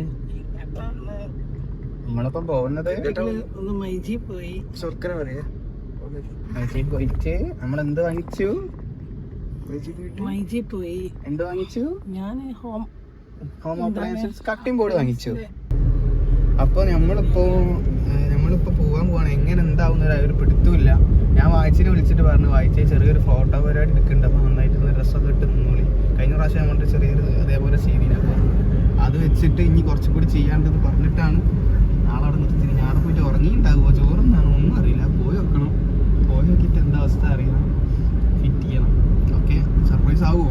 നമ്മളിപ്പം പോകുന്നത് മൈജി പോയിട്ട് നമ്മളെന്ത് വാങ്ങിച്ചു? മൈജി പോയി എന്ത് വാങ്ങിച്ചു? ഞാൻ ഹോം അപ്ലയൻസസ് കട്ടിംഗ് ബോർഡ് വാങ്ങിച്ചു. അപ്പോൾ നമ്മളിപ്പോ പോകാൻ പോവാണ്. എങ്ങനെ എന്താവുന്ന ഒരു പിടുത്തുമില്ല. ഞാൻ വായിച്ചിട്ട് വിളിച്ചിട്ട് പറഞ്ഞു, വായിച്ച ചെറിയൊരു ഫോട്ടോ പരിപാടി എടുക്കുന്നുണ്ട്, അപ്പോൾ നന്നായിട്ട് ഡ്രസ്സൊക്കെ ഇട്ട് നിന്നോളി. കഴിഞ്ഞ പ്രാവശ്യം നമ്മളുടെ ചെറിയൊരു അതേപോലെ ചെയ്തിന്. അപ്പോൾ അത് വെച്ചിട്ട് ഇനി കുറച്ചും കൂടി ചെയ്യാണ്ടെന്ന് പറഞ്ഞിട്ടാണ് നാളെ അവിടെ നിർത്തി. ഞാൻ പോയിട്ട് ഉറങ്ങിയിട്ടുണ്ടാകുമോ, ചോറൊന്നാണോ ഒന്നും അറിയില്ല. പോയി വെക്കണം. പോയി നോക്കിയിട്ട് എന്താ അവസ്ഥ അറിയണം, ഫിറ്റ് ചെയ്യണം. ഓക്കെ, സർപ്രൈസ് ആവുമോ?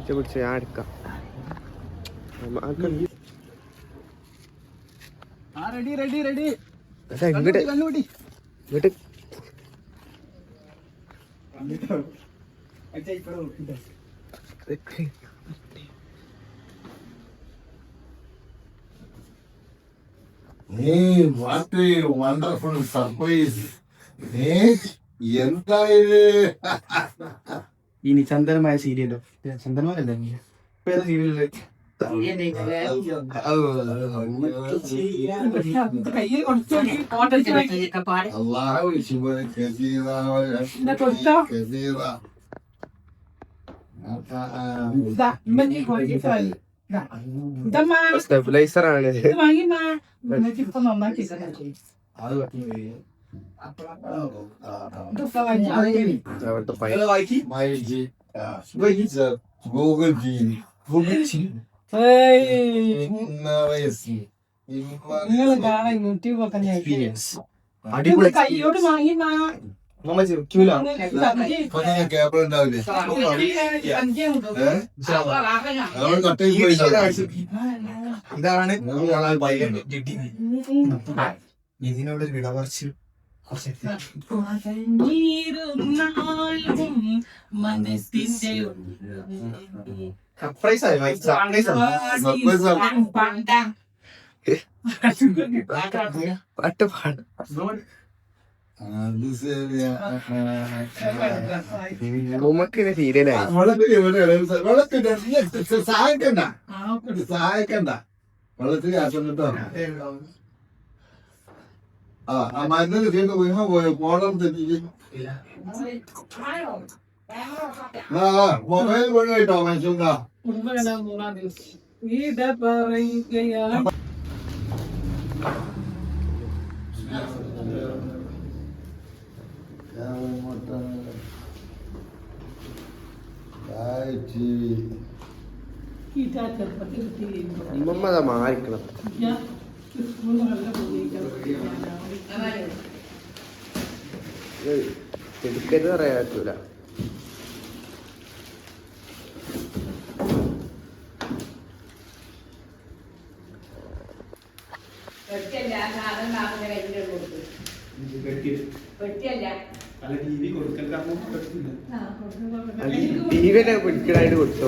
പിടിച്ച് ഞാൻ എടുക്കാം. റെഡി റെഡി റെഡി ഇങ്ങോട്ട് കണ്ണുപിടി ഇങ്ങോട്ട് What a wonderful surprise. എന്തായത് ഇനി ചന്ദനമായ സീരിയലോ ചന്ദനമല്ലേ പേര് സീരിയല് അള്ളാഹു ശിവനെ സ്റ്റെബിലൈസർ ആണ്. അവിടുത്തെ അടിപൊളി കേബിൾ ഉണ്ടാവില്ലേ ഇതാണ് ഇതിനോട് വിട പറിച്ച് സർപ്രൈസ് ആയി പാട്ട് പാടും. അത് ശരിയാ നമുക്ക് സീരിയലായി. സഹായിക്കണ്ട വെള്ളത്തിൽ ആശം കേട്ടോ. ആ മരുന്നിന് തീർന്ന് വീങ്ങ പോയോ പോണം തെറ്റി മൊബൈൽ കൊണ്ട് കേട്ടോ മനുഷ്യന്താ അമ്മമ്മ മാറിക്കണം. എടുക്കരുത് പറയാൻ പറ്റൂല. ടിവിനെ പിടിക്കണായിട്ട് കൊടുത്തോ.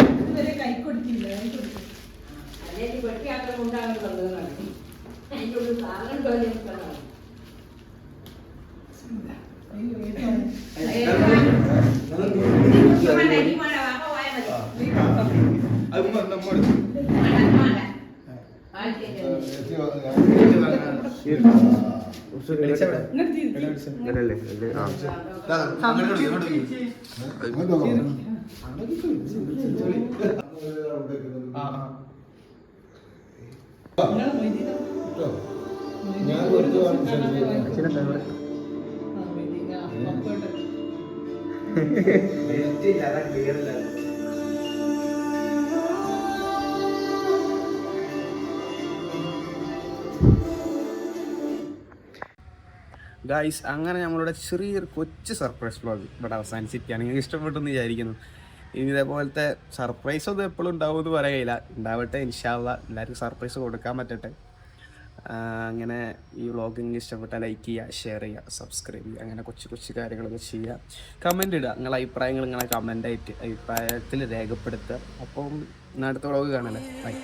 അങ്ങനല്ലേ ഞാൻ കൊടുത്തു ഗൈസ്, അങ്ങനെ നമ്മളുടെ ചെറിയൊരു കൊച്ചു സർപ്രൈസ് വ്ളോഗ് ഇവിടെ അവസാനിച്ചിരിക്കുകയാണ്. നിങ്ങൾക്ക് ഇഷ്ടപ്പെട്ടെന്ന് വിചാരിക്കുന്നു. ഇനി ഇതേപോലത്തെ സർപ്രൈസ് ഒന്നും എപ്പോഴും ഉണ്ടാവുമെന്ന് പറയില്ല, ഉണ്ടാവട്ടെ ഇൻഷാ അള്ളാ. എല്ലാവർക്കും സർപ്രൈസ് കൊടുക്കാൻ പറ്റട്ടെ. അങ്ങനെ ഈ വ്ളോഗ് നിങ്ങൾക്ക് ഇഷ്ടപ്പെട്ടാൽ ലൈക്ക് ചെയ്യുക, ഷെയർ ചെയ്യുക, സബ്സ്ക്രൈബ് ചെയ്യുക, അങ്ങനെ കൊച്ചു കൊച്ചു കാര്യങ്ങളൊക്കെ ചെയ്യുക. കമൻറ്റ് ഇടുക, നിങ്ങളെ അഭിപ്രായങ്ങൾ നിങ്ങളെ കമൻ്റായിട്ട് അഭിപ്രായത്തിൽ രേഖപ്പെടുത്തുക. അപ്പം അടുത്ത വ്ളോഗ് കാണാല്ലേ. ബൈ.